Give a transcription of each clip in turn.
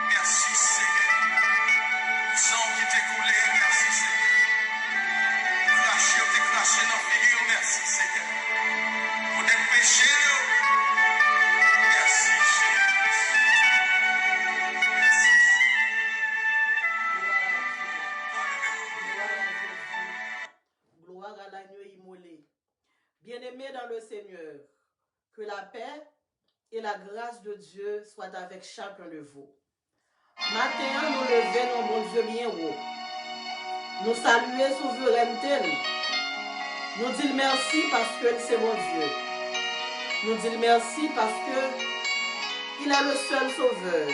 Merci Seigneur. Sang qui t'est coulé, merci Seigneur. Craché dans figure, merci Seigneur. Pour des péchés, merci Jésus. Merci. Gloire à l'agneau immolé. Bien-aimés dans le Seigneur, que la paix et la grâce de Dieu soient avec chacun de vous. Matin, nous levons mon Dieu bien haut. Nous saluons souveraineté. Nous disons merci parce que c'est mon Dieu. Nous disons merci parce que il est le seul sauveur.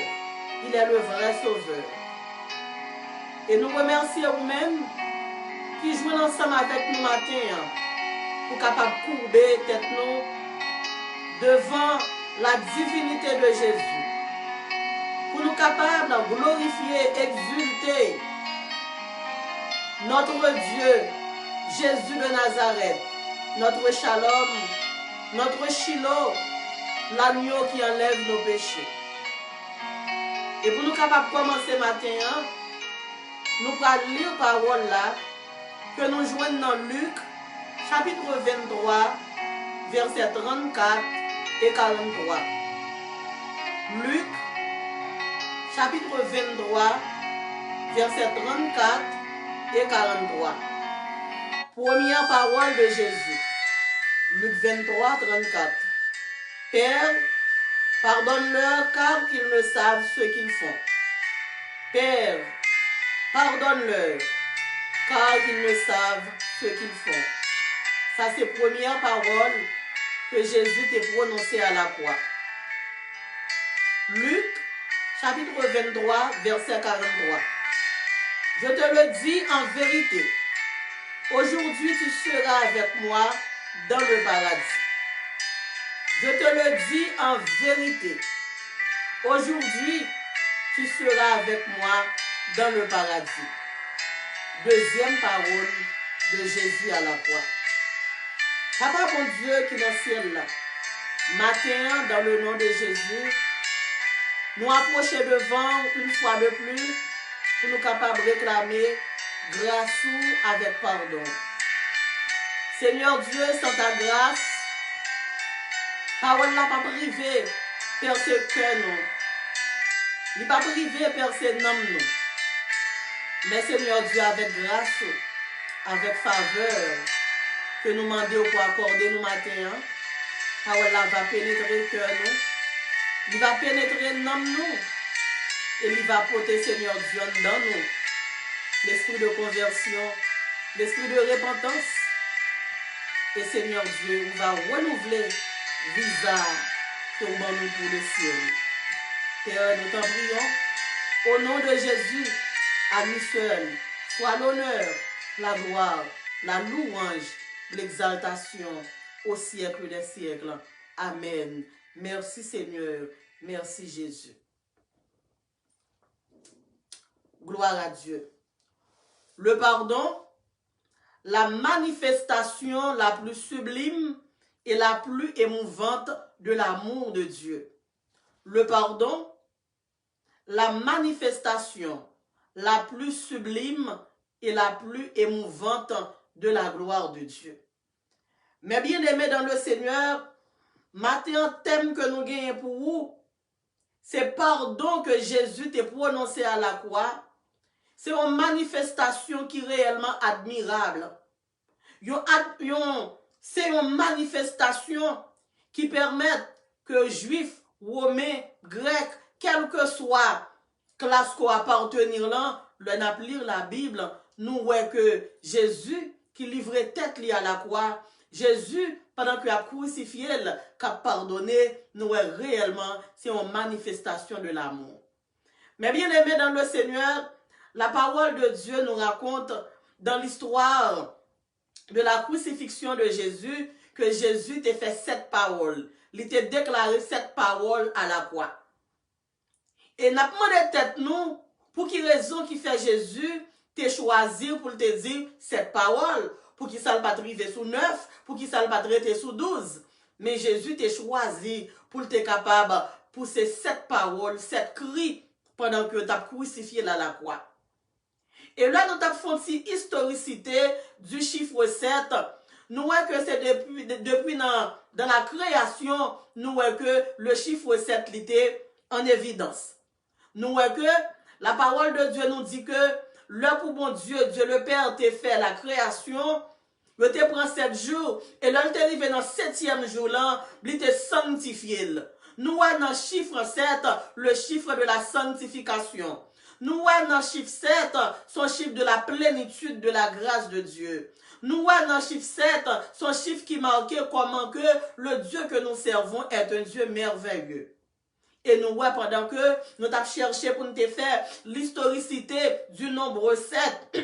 Il est le vrai sauveur. Et nous remercions vous-même qui jouent ensemble avec nous matin pour capable courber tête nous devant la divinité de Jésus. Pour nous capables de glorifier, exulter notre Dieu, Jésus de Nazareth, notre Shalom, notre Shiloh, l'agneau qui enlève nos péchés. Et pour nous capables de commencer matin, nous allons lire la parole là que nous joignons dans Luc, chapitre 23, versets 34 et 43. Luc, chapitre 23, versets 34 et 43. Première parole de Jésus. Luc 23, 34. Père, pardonne-leur car ils ne savent ce qu'ils font. Père, pardonne-leur car ils ne savent ce qu'ils font. Ça, c'est la première parole que Jésus t'a prononcée à la croix. Luc, chapitre 23, verset 43. Je te le dis en vérité, aujourd'hui tu seras avec moi dans le paradis. Je te le dis en vérité, aujourd'hui tu seras avec moi dans le paradis. Deuxième parole de Jésus à la croix. Papa bon Dieu qui est dans le ciel là, matin dans le nom de Jésus, nous approcher devant une fois de plus pour nous capables de réclamer grâce avec pardon. Seigneur Dieu, sans ta grâce, parole n'a pas privé, Père, ce cœur nous. Il n'a pas privé, Père, ce nom nous. Mais Seigneur Dieu, avec grâce, avec faveur, que nous demandons pour accorder nous matin, parole là va pénétrer le cœur nous. Il va pénétrer le nom nous. Et il va porter, Seigneur Dieu, dans nous l'esprit de conversion, l'esprit de repentance. Et Seigneur Dieu, il va renouveler le visage que nous avons pour le ciel. Père, nous t'en prions. Au nom de Jésus, à lui seul, soit l'honneur, la gloire, la louange, l'exaltation au siècle des siècles. Amen. Merci Seigneur. Merci Jésus. Gloire à Dieu. Le pardon, la manifestation la plus sublime et la plus émouvante de l'amour de Dieu. Le pardon, la manifestation la plus sublime et la plus émouvante de la gloire de Dieu. Mais bien aimés dans le Seigneur, maintenant, thème que nous gagnons pour vous, c'est pardon que Jésus t'a prononcé à la croix. C'est une manifestation qui est réellement admirable. C'est une manifestation qui permet que juifs, romains, grecs, quelle que soit classe qu'on appartenir là, le lire la Bible, nous voyons que Jésus qui livrait tête à la croix, Jésus, pendant qu'il a crucifié, qui a pardonné, nous voyons réellement, c'est une manifestation de l'amour. Mais bien aimé dans le Seigneur, la parole de Dieu nous raconte dans l'histoire de la crucifixion de Jésus que Jésus t'a fait cette parole. Il t'a déclaré cette parole à la croix. Et n'a demandé tête nous, pour quelle raison qui fait Jésus t'a choisi pour te dire cette parole. pour qui ça le pas arriver sous 9, pour qui ça le pas traiter sous 12. Mais Jésus t'a choisi pour te capable pousser cette parole, cette cri pendant que tu as crucifié là la croix. Et là, nous avons fait une historicité du chiffre 7. Nous voyons que c'est depuis dans la création, nous voyons que le chiffre 7 était en évidence. Nous voyons que la parole de Dieu nous dit que le pour bon Dieu, Dieu le Père t'a fait la création, il te prend 7 jours, et là, il est arrivé dans le 7e jour là, il te sanctifié. Nous voyons dans le chiffre 7, le chiffre de la sanctification. Nous voyons dans le chiffre 7, son chiffre de la plénitude de la grâce de Dieu. Nous voyons dans le chiffre 7, son chiffre qui marquait comment que le Dieu que nous servons est un Dieu merveilleux. Et nous voyons pendant que nous avons cherché pour nous faire l'historicité du nombre 7,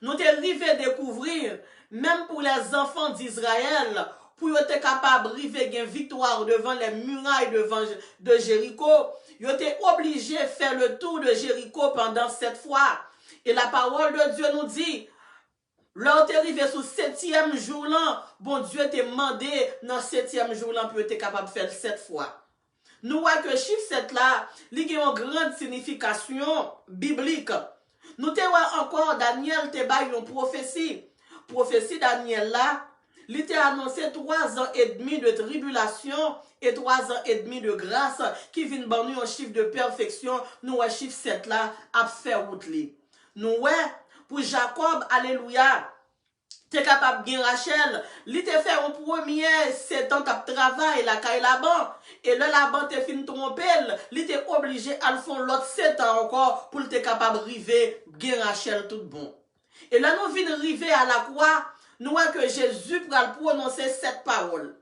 nous avons arrivé à découvrir, même pour les enfants d'Israël, pour être capable d'arriver à une victoire devant les murailles de Jéricho, ils étaient obligés de faire le tour de Jéricho pendant 7 fois. Et la parole de Dieu nous dit, là, tu es arrivé sur le 7e jour là, bon Dieu t'a demandé dans le 7e jour là pour être capable de faire 7 fois. Nous voyons que le chiffre 7 là, il a une grande signification biblique. Nous te voyons encore Daniel te baille une prophétie. Prophétie Daniel là, il t'a annoncé 3 ans et demi de tribulation et 3 ans et demi de grâce qui viennent banner un chiffre de perfection. Nous voyons chiffre 7 là à faire route li. Nous voyons pour Jacob, alléluia, t'es capable de Rachel, il te fait un premier 7 ans de travail la caille là-bas. Et là, là-bas, t'es fin tromper, il t'est obligé à le faire l'autre 7 ans encore pour t'es capable de river bien Rachel tout bon. Et là, nous venons arriver à la croix, nous voyons que Jésus va prononcer cette parole.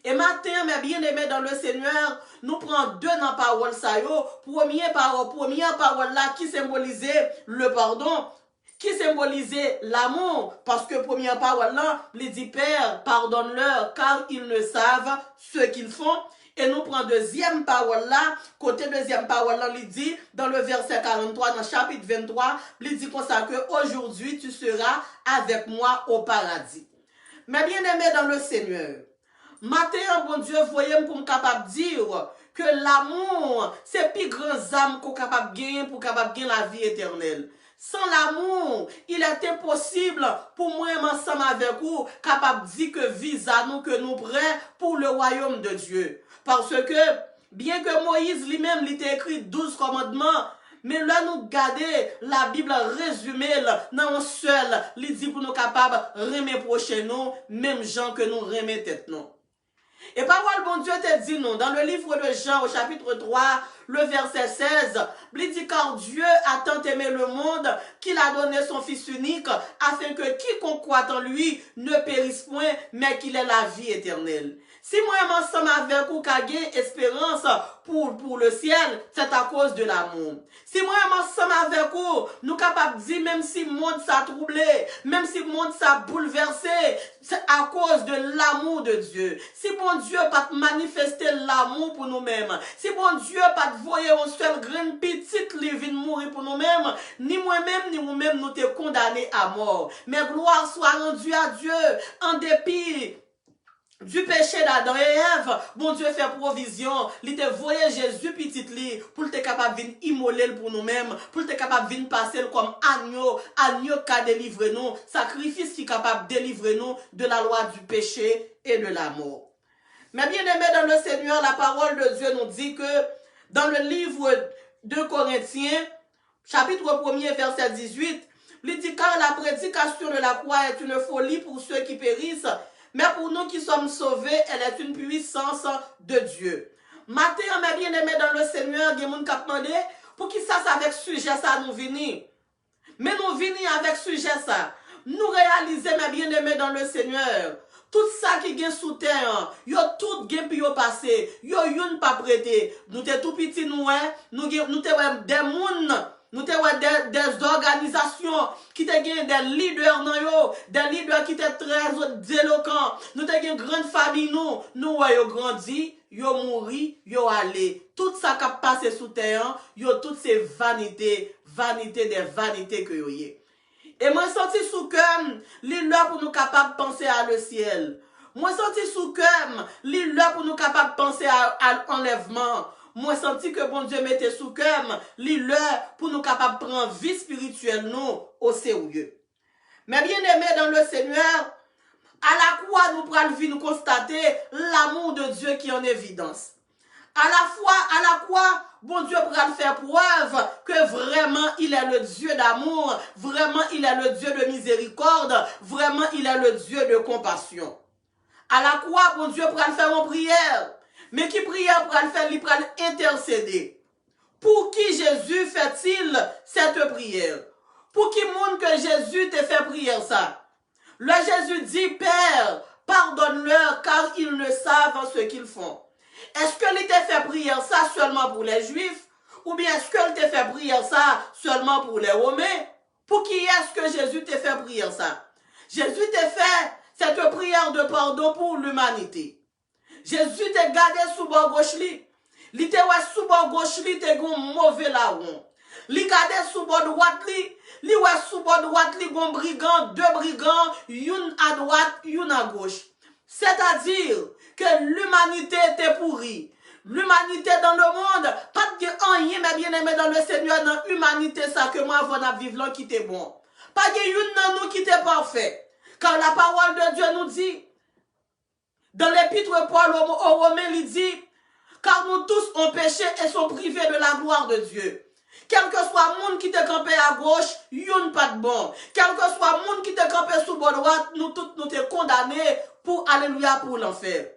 Et matin, mes bien-aimés dans le Seigneur, nous prenons 2 dans la parole ça yo. Première parole là qui symbolisait le pardon, qui symbolisait l'amour, parce que première parole là, il dit Père, pardonne-leur, car ils ne savent ce qu'ils font. Et nous prenons deuxième parole là, côté deuxième parole là, il dit, dans le verset 43, dans le chapitre 23, il dit comme ça que aujourd'hui tu seras avec moi au paradis. Mais bien aimé dans le Seigneur, matin, bon Dieu, voyez-moi pour me capable de dire que l'amour, c'est plus grand âme qu'on capable de gagner pour capable de gagner la vie éternelle. Sans l'amour, il est impossible pour moi, ensemble avec vous, capable de dire que visa nous, que nous prêts pour le royaume de Dieu. Parce que, bien que Moïse lui-même, il t'a écrit 12 commandements, mais là, nous garder la Bible résumée dans un seul, il dit pour nous capables de remettre prochain nous, même gens que nous remettons tête nous. Et parole, bon Dieu te dit non, dans le livre de Jean au chapitre 3, le verset 16, il dit car Dieu a tant aimé le monde qu'il a donné son Fils unique afin que quiconque croit en lui ne périsse point, mais qu'il ait la vie éternelle. Si moi ensemble avec vous gagne espérance pour le ciel, c'est à cause de l'amour. Si moi ensemble avec vous, nous capables de dire même si le monde s'est troublé, même si le monde s'est bouleversé, c'est à cause de l'amour de Dieu. Si bon Dieu pas manifester l'amour pour nous-mêmes, si bon Dieu pas voyer un seul grain petite li vient mourir pour nous-mêmes, ni moi-même ni vous-même nous te condamnés à mort. Mais gloire soit rendue à Dieu en dépit du péché d'Adam et Ève, bon Dieu fait provision, il te voyait Jésus petit li pour te capable venir immoler pour nous-mêmes, pour te capable venir passer comme agneau qui a délivré nous, sacrifice qui est capable de délivrer nous de la loi du péché et de la mort. Mais bien aimé dans le Seigneur, la parole de Dieu nous dit que dans le livre de Corinthiens, chapitre 1er, verset 18, il dit car la prédication de la croix est une folie pour ceux qui périssent, mais pour nous qui sommes sauvés, elle est une puissance de Dieu. Matin, mes bien-aimés dans le Seigneur, il y a des gens qui ont demandé pour qui ça, avec sujet ça nous venir. Mais nous venons avec sujet ça. Nous réaliser, mes bien-aimés dans le Seigneur, tout ça qui est sous terre, yo tout gen pi yo passé, yo yon pas prêté. Nous te tout petit nous te des moun, nous te des organisations qui te gen des leaders nan yo, des leaders qui te très éloquents. Nous te gen grande famille nous yo grandi, yo mouri, yo allé. Tout ça qui a passé sous terre, yo toutes ces vanités des vanités que yo yé. Et moi senti sous comme l'heure pour nous capables de penser à le ciel. Moi senti sous comme l'heure pour nous capables de penser à l'enlèvement. Moi senti que bon Dieu mettait sous comme l'heure pour nous capables de prendre vie spirituelle nous au sérieux. Mais bien aimé dans le Seigneur, à la croix nous prenons nous constater l'amour de Dieu qui est en évidence. À la croix, bon Dieu pourra faire preuve que vraiment il est le Dieu d'amour, vraiment il est le Dieu de miséricorde, vraiment il est le Dieu de compassion. À la croix, bon Dieu pourra faire en prière, mais qui prière pourra le faire, il pourra intercéder. Pour qui Jésus fait-il cette prière? Pour qui monde que Jésus te fait prière ça? Le Jésus dit, Père, pardonne-leur car ils ne savent ce qu'ils font. Est-ce que il t'a fait prière ça seulement pour les Juifs? Ou bien est-ce qu'il t'a fait prière ça seulement pour les Romains? Pour qui est-ce que Jésus t'a fait prière ça? Jésus t'a fait cette prière de pardon pour l'humanité. Jésus t'a gardé sous bord gauche li. Il t'a ouais sous bord gauche li t'a gon mauvais larron. Li gardé sous bord droite li ouais sous bord droite li gon brigand, deux brigands, une à droite, une à gauche. C'est-à-dire que l'humanité était pourrie. L'humanité dans le monde, pas de rien, mais bien aimé dans le Seigneur, dans l'humanité, ça que moi, avant de vivre là, qui était bon. Pas de une dans nous qui était parfait. Car la parole de Dieu nous dit, dans l'épître Paul aux Romains, il dit, car nous tous ont péché et sont privés de la gloire de Dieu. Quel que soit le monde qui te campé à gauche, yon pas de bon. Quel que soit le monde qui te campé sous bord droite, nous tous nous te condamnés pour, alléluia, pour l'enfer.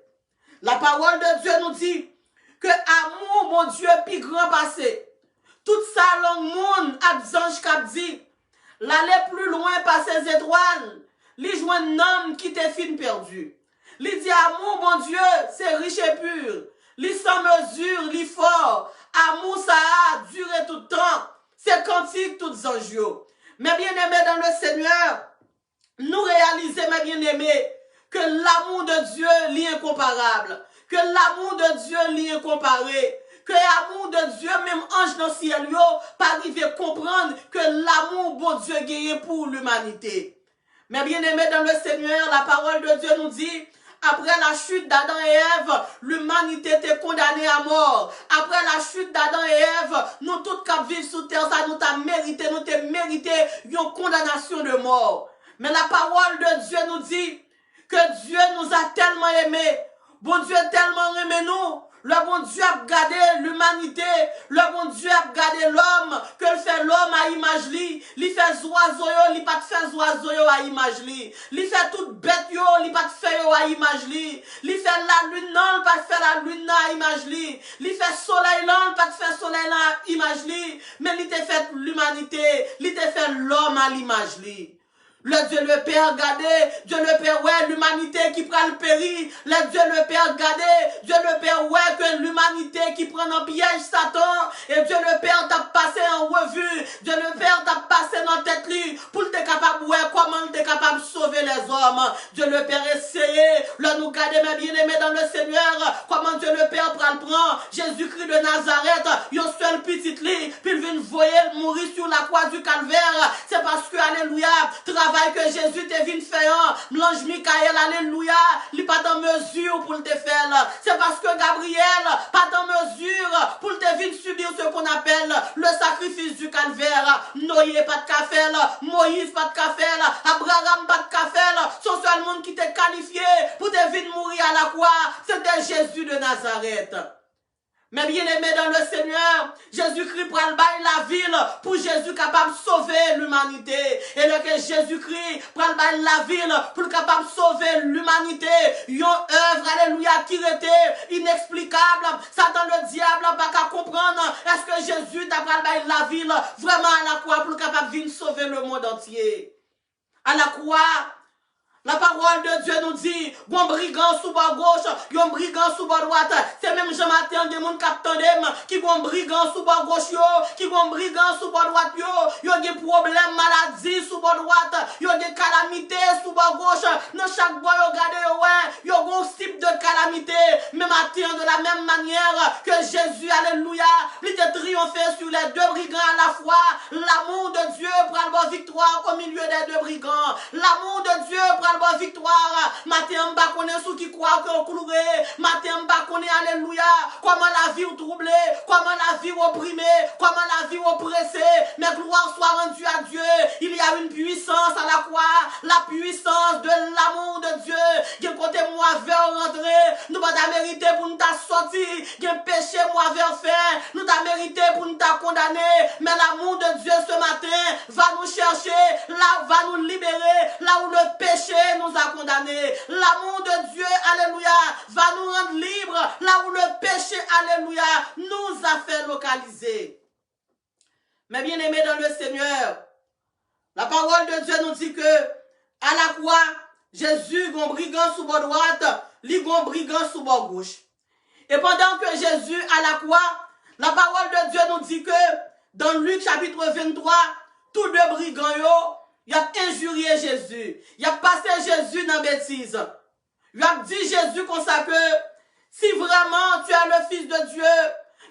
La parole de Dieu nous dit que amour, mon Dieu, puis grand passé. Toute ça, langue monde, à ange cap dit, l'aller plus loin par ses étoiles, li joint un homme qui te fin perdu. Li dit amour, mon Dieu, c'est riche et pur. Li sans mesure, li fort. Amour, ça a duré tout le temps. C'est cantique, toutes anges. Mais bien aimé dans le Seigneur, nous réalisons, mes bien-aimés, que l'amour de Dieu est incomparable, que l'amour de Dieu est incomparé, que l'amour de Dieu, même ange dans le ciel, pas arrivé à comprendre que l'amour, bon Dieu, gagne pour l'humanité. Mais bien aimé dans le Seigneur, la parole de Dieu nous dit, après la chute d'Adam et Ève, l'humanité était condamnée à mort. Après la chute d'Adam et Ève, nous tous qui vivons sous terre, ça nous a mérité, une condamnation de mort. Mais la parole de Dieu nous dit que Dieu nous a tellement aimés. Bon Dieu tellement aimé nous. Le bon Dieu a gardé l'humanité. Le bon Dieu a gardé l'homme. Que le fait l'homme à image li. Il fait oiseau, il pas fait oiseau à image li. Il fait toute bête yo, il pas fait yo à image li. Il fait la lune non, il pas fait la lune à image li. Il fait soleil non, il pas fait soleil à image li. Mais il te fait l'humanité, il te fait l'homme à l'image li. Le Dieu le Père gardé, Dieu le Père ouais l'humanité qui prend le péri, le Dieu le Père gardé, Dieu le Père ouais que l'humanité qui prend en piège Satan, et Dieu le Père t'a passé en revue, Dieu le Père t'a passé dans tête lui, pour t'es capable ouais comment t'es capable de sauver les hommes, Dieu le Père essayé, le nous garder mes bien-aimés dans le Seigneur, comment Dieu le Père prend Jésus-Christ de Nazareth, yon seul petit lit, puis il vient voyer mourir sur la croix du calvaire, c'est parce que alléluia, travail que Jésus te vient faire, l'ange Michael, alléluia, il pas en mesure pour te faire. C'est parce que Gabriel pas en mesure pour te venir subir ce qu'on appelle le sacrifice du calvaire. Noé pas de café, Moïse pas de café, Abraham pas de café, son seul monde qui t'est qualifié pour te venir mourir à la croix, c'était Jésus de Nazareth. Mais bien aimé dans le Seigneur, Jésus-Christ prend la ville pour Jésus capable de sauver l'humanité. Et le que Jésus-Christ prend la ville pour capable de sauver l'humanité. Une œuvre, alléluia, qui était inexplicable. Satan le diable pas qu'à comprendre. Est-ce que Jésus t'a pris la ville vraiment à la croix pour capable de sauver le monde entier? À la croix, la parole de Dieu nous dit, bon brigand sous bord gauche, bon brigand sous bord droite. C'est même même je matin, des gens qui ont brigand sous bord gauche, qui ont brigand sous bord droite, yo des problèmes, maladies sous bord droite, yo des calamités sous bord gauche. Dans chaque bois, yo regardez, ouais, yo un type de calamité. Mais matin, de la même manière que Jésus, alléluia, il a triomphé sur les deux brigands à la fois. L'amour de Dieu prend la victoire au milieu des deux brigands. L'amour de Dieu prend la victoire. Matin, m'ba connaît sous qui croit qu'on cloué. Matin, m'ba connaît, alléluia, comment la vie troublée, comment la vie opprimée, comment la vie oppressée. Mais gloire soit rendue à Dieu. Il y a une puissance à la croix, la puissance de l'amour de Dieu. Qui côté moi vers rentrer, nous pas mérité pour nous sortir. Qui péché moi vers faire, nous t'a mérité pour nous condamner. Mais l'amour de Dieu ce matin va nous chercher, là va nous libérer, là où le péché nous a condamnés. L'amour de Dieu, alléluia, va nous rendre libres, là où le péché, alléluia, nous a fait localiser. Mais bien aimés dans le Seigneur, la parole de Dieu nous dit que à la croix, Jésus gon brigand sous bord droite, lui gon brigand sous bord gauche. Et pendant que Jésus à la croix, la parole de Dieu nous dit que dans Luc chapitre 23, tous deux brigands, ils ont injurié Jésus. Ils ont passé Jésus dans la bêtise. Ils ont dit Jésus comme ça que si vraiment tu es le Fils de Dieu,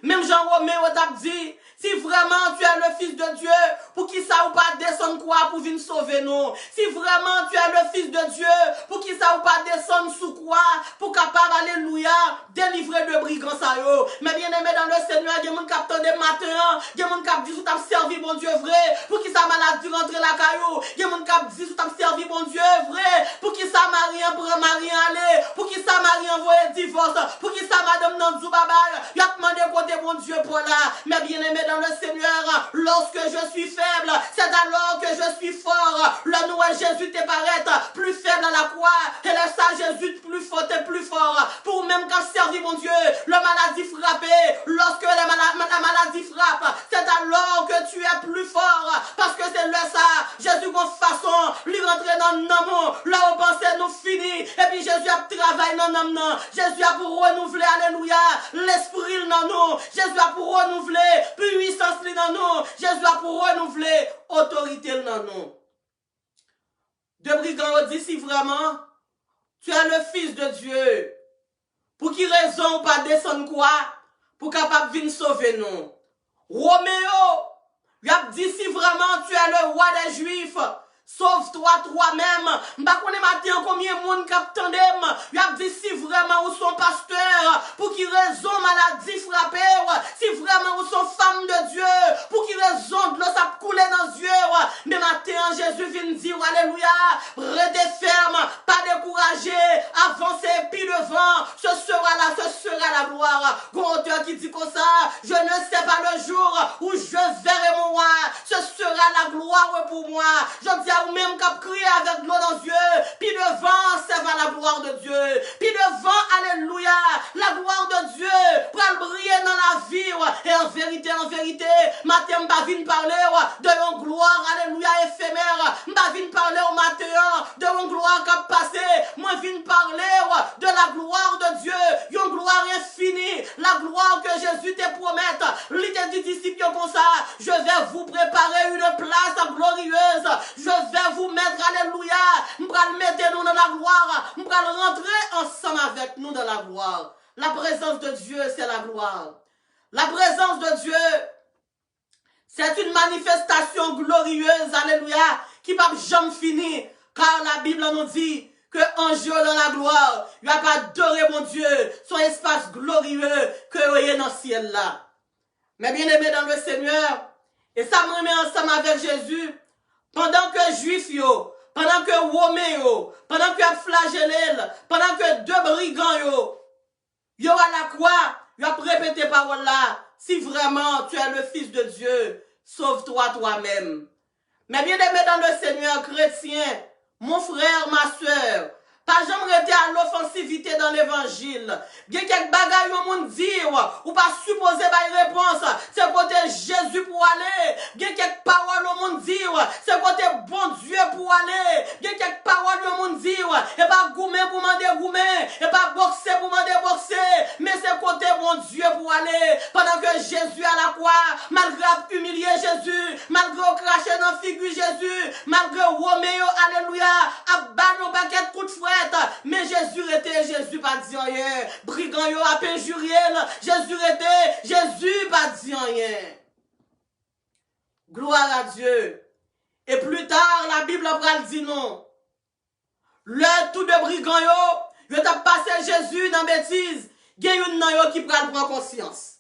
même Jean-Roméo t'a dit, si vraiment tu es le Fils de Dieu, pour qui ça ou pas descendre quoi pour venir sauver nous? Si vraiment tu es le Fils de Dieu, pour qui ça ou pas descendre sous quoi pour capable, alléluia, délivrer de brigands ça yo. Mais bien aimé dans le Seigneur, il y a des gens qui attendent des matins, il y a des gens qui disent, tu as servi bon Dieu vrai, pour qui ça maladie rentre la caillou, il y a des gens qui disent, tu as servi bon Dieu vrai, pour qui ça Marie prend Marie aller, pour qui ça Marie envoie divorce, pour qui ça madame Nandou Babay, il a demandé côté bon Dieu pour là. Mais bien aimé dans le Seigneur, lorsque je suis faible, c'est alors que je suis fort. Le Noël Jésus te paraît plus faible à la croix, et le ça Jésus plus fort et plus fort. Pour même quand servir mon Dieu, le maladie frappé, lorsque la maladie frappe, c'est alors que tu es plus fort, parce que c'est le ça, Jésus con façon, lui rentrer dans le nom, là où pensait nous fini, et puis Jésus a travaillé dans le nom, Jésus a pour renouveler, alléluia, l'esprit dans nous, Jésus a pour renouveler, puissance dans nous, Jésus a pour renouveler, autorité dans nous. Deux brigands ont dit si vraiment tu es le Fils de Dieu, pour qui raison pas descendre quoi, pour capable venir sauver nous. Roméo, il a dit si vraiment tu es le roi des Juifs, sauve-toi toi-même. M'pa connaît matin combien de monde captandem. Il a dit si vraiment ou son pasteur, pour qui raison maladie frappée, si vraiment ou son femme de Dieu, pour qui raison de l'eau ça couler dans les yeux. Mais matin Jésus vient dire alléluia, restez ferme, pas découragé, avancez puis devant, ce sera la gloire. Grand auteur qui dit comme ça, je ne sais pas le jour où je verrai mon roi, ce sera la gloire pour moi. Je dis ou même qu'à crier avec l'eau dans les yeux, puis devant, ça va la gloire de Dieu. Puis devant, alléluia, la gloire de Dieu pour briller dans la vie. Et en vérité, matin, m'ba vinn parler de une gloire, alléluia, éphémère. M'ba vinn parler au matin de une gloire qui a passé. Moi, vinn parler de la gloire de Dieu, une gloire infinie, la gloire que Jésus te promette. L'idée du disciple comme ça, je vais vous préparer une place glorieuse. Je vais vous mettre, alléluia, m'bral mettre nous dans la gloire, m'bral rentrer ensemble avec nous dans la gloire. La présence de Dieu, c'est la gloire. La présence de Dieu, c'est une manifestation glorieuse, alléluia, qui ne va jamais finir, car la Bible nous dit que en Dieu dans la gloire, il n'y a pas adoré mon Dieu, son espace glorieux que vous voyez dans le ciel là. Mais bien aimé dans le Seigneur, et ça me remet ensemble avec Jésus, pendant que Juifs, pendant que Roméo, pendant que flagellé, pendant que deux brigands, yo à la croix, yo a répété parole là, si vraiment tu es le Fils de Dieu, sauve-toi toi-même. Mais bien aimé dans le Seigneur chrétien, mon frère, ma soeur, pas jamais rester à l'offensivité dans l'évangile. Bien quelques bagailles au monde dire, ou pas supposer par réponse, c'est côté Jésus pour aller. Bien quelques paroles au monde dire, c'est côté bon Dieu pour aller. Bien quelques parole de mon dire, et pas goumer pour demander goumer, et pas boxer pour demander boxer, mais c'est côté mon Dieu pour aller, pendant que Jésus à la croix, malgré humilier Jésus, malgré cracher dans la figure Jésus, malgré Roméo, alléluia, a battu un paquet de coups de fouette, mais Jésus était, Jésus pas dit rien, brigand yo a injurié, Jésus était, Jésus pas dit rien. Gloire à Dieu. Et plus tard, la Bible va dire non. Le tout de brigand yo t'a passé Jésus dans bêtise, il y a une nan yo qui prend conscience.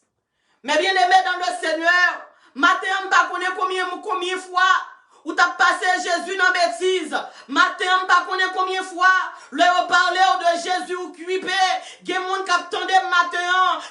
Mais bien aimé dans le Seigneur, matin on pas connaît combien fois ou t'as passé Jésus dans bêtise. Matin on pas connaît combien fois le parler de Jésus ou cuipé, il y a monde qui attendait matin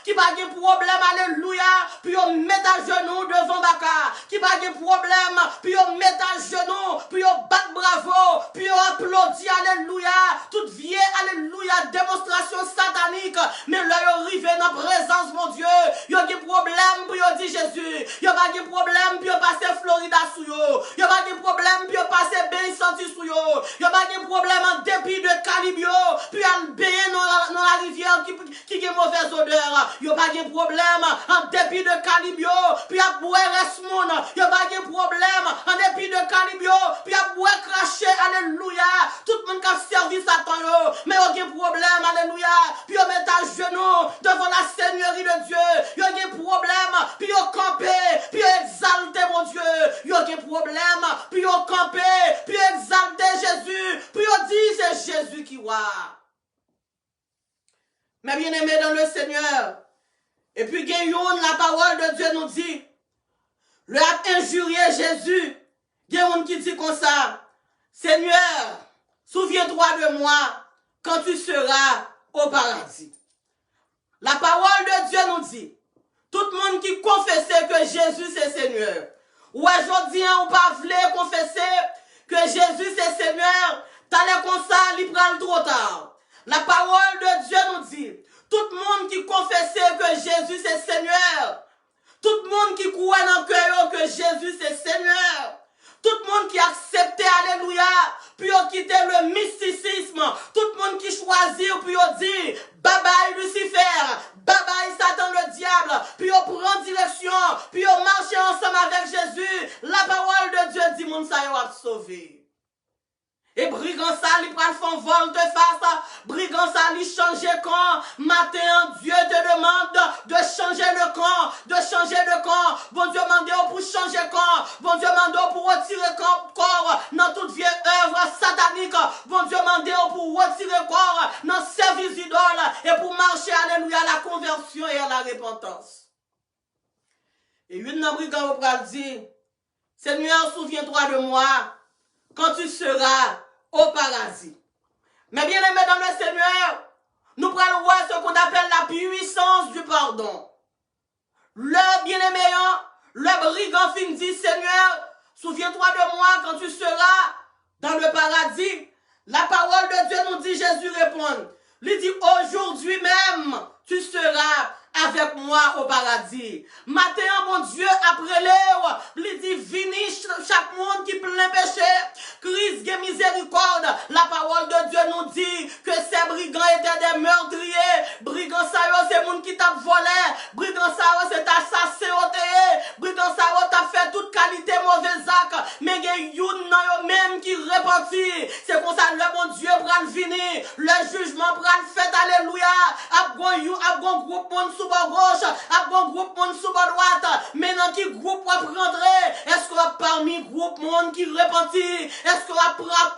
qui pas de problème, alléluia, puis on met à genoux devant Baka, qui pas de problème, puis on met à genoux, puis on bat bravo, puis on applaudit, alléluia, toute vieille, alléluia, démonstration satanique, mais là on arrive dans la présence, mon Dieu, il y a des problèmes, puis on dit Jésus, il y a pas de problème, puis on passe Florida sous yo, il y a pas de problème, puis on passe Ben Santi sous yo, il y a pas de problème en dépit de Calibio, puis on baigner dans la rivière qui a mauvaise odeur. Il n'y a pas de problème en dépit de Calibio, puis à boire Resmoun. Il n'y a pas de problème en dépit de Calibio, puis à boire cracher, alléluia. Tout le monde qui a servi Satan, mais il n'y a pas de problème, alléluia. Puis on met à genoux devant la Seigneurie de Dieu. Il n'y a pas de problème, puis on campe, puis on exalte mon Dieu. Il n'y a pas de problème, puis on campe, puis on exalte Jésus, puis on dit c'est Jésus qui voit. Mais bien aimé dans le Seigneur, et puis la parole de Dieu nous dit, le a injurié Jésus, il y a qui dit comme ça, Seigneur, souviens-toi de moi quand tu seras au paradis. La parole de Dieu nous dit, tout le monde qui confessait que Jésus c'est Seigneur, ou aujourd'hui on pas voulait confesser que Jésus c'est Seigneur, t'allais comme ça, il prend trop tard. La parole de Dieu nous dit, tout le monde qui confessait que Jésus c'est Seigneur, tout le monde qui croit dans le cœur que Jésus c'est Seigneur, tout le monde qui acceptait, alléluia, puis on quittait le mysticisme, tout le monde qui choisit, puis on dit, bye bye Lucifer, bye bye Satan le diable, puis on prend direction, puis on marche ensemble avec Jésus, la parole de Dieu dit, mon ça y a sauvé. Et brigand ça, il prend son vol de face, brigand ça, il change camp. Matin, Dieu te demande de changer le camp, de changer le camp. Bon Dieu demande pour changer camp, bon Dieu demande pour retirer corps dans toute vieille œuvre satanique. Bon Dieu demande pour retirer corps dans service idole et pour marcher, alléluia, à la conversion et à la repentance. Et une brigand va dire, Seigneur, souviens-toi de moi quand tu seras au paradis. Mais bien aimé dans le Seigneur, nous prenons voir ce qu'on appelle la puissance du pardon. Le bien-aimé, le brigand fin dit, Seigneur, souviens-toi de moi quand tu seras dans le paradis. La parole de Dieu nous dit, Jésus répond, il dit, aujourd'hui même, tu seras avec moi au paradis. Matin, mon Dieu, après l'heure, il dit, vini chaque monde qui plein péché, Christ de miséricorde. La parole de Dieu nous dit que ces brigands étaient des meurtriers. Brigands ça c'est monde qui t'a volé. Brigands ça c'est assassin. Brigands ça t'a fait toute qualité mauvais acte. Mais il y a une même qui repentit. C'est comme ça le bon Dieu prend vini. Le jugement prend fait, alléluia. A bon groupe monde sous bord gauche, a bon groupe monde sous bord droite. Maintenant qui groupe va prendre? Est-ce qu'on a parmi groupe monde qui repentit? Est-ce qu'on va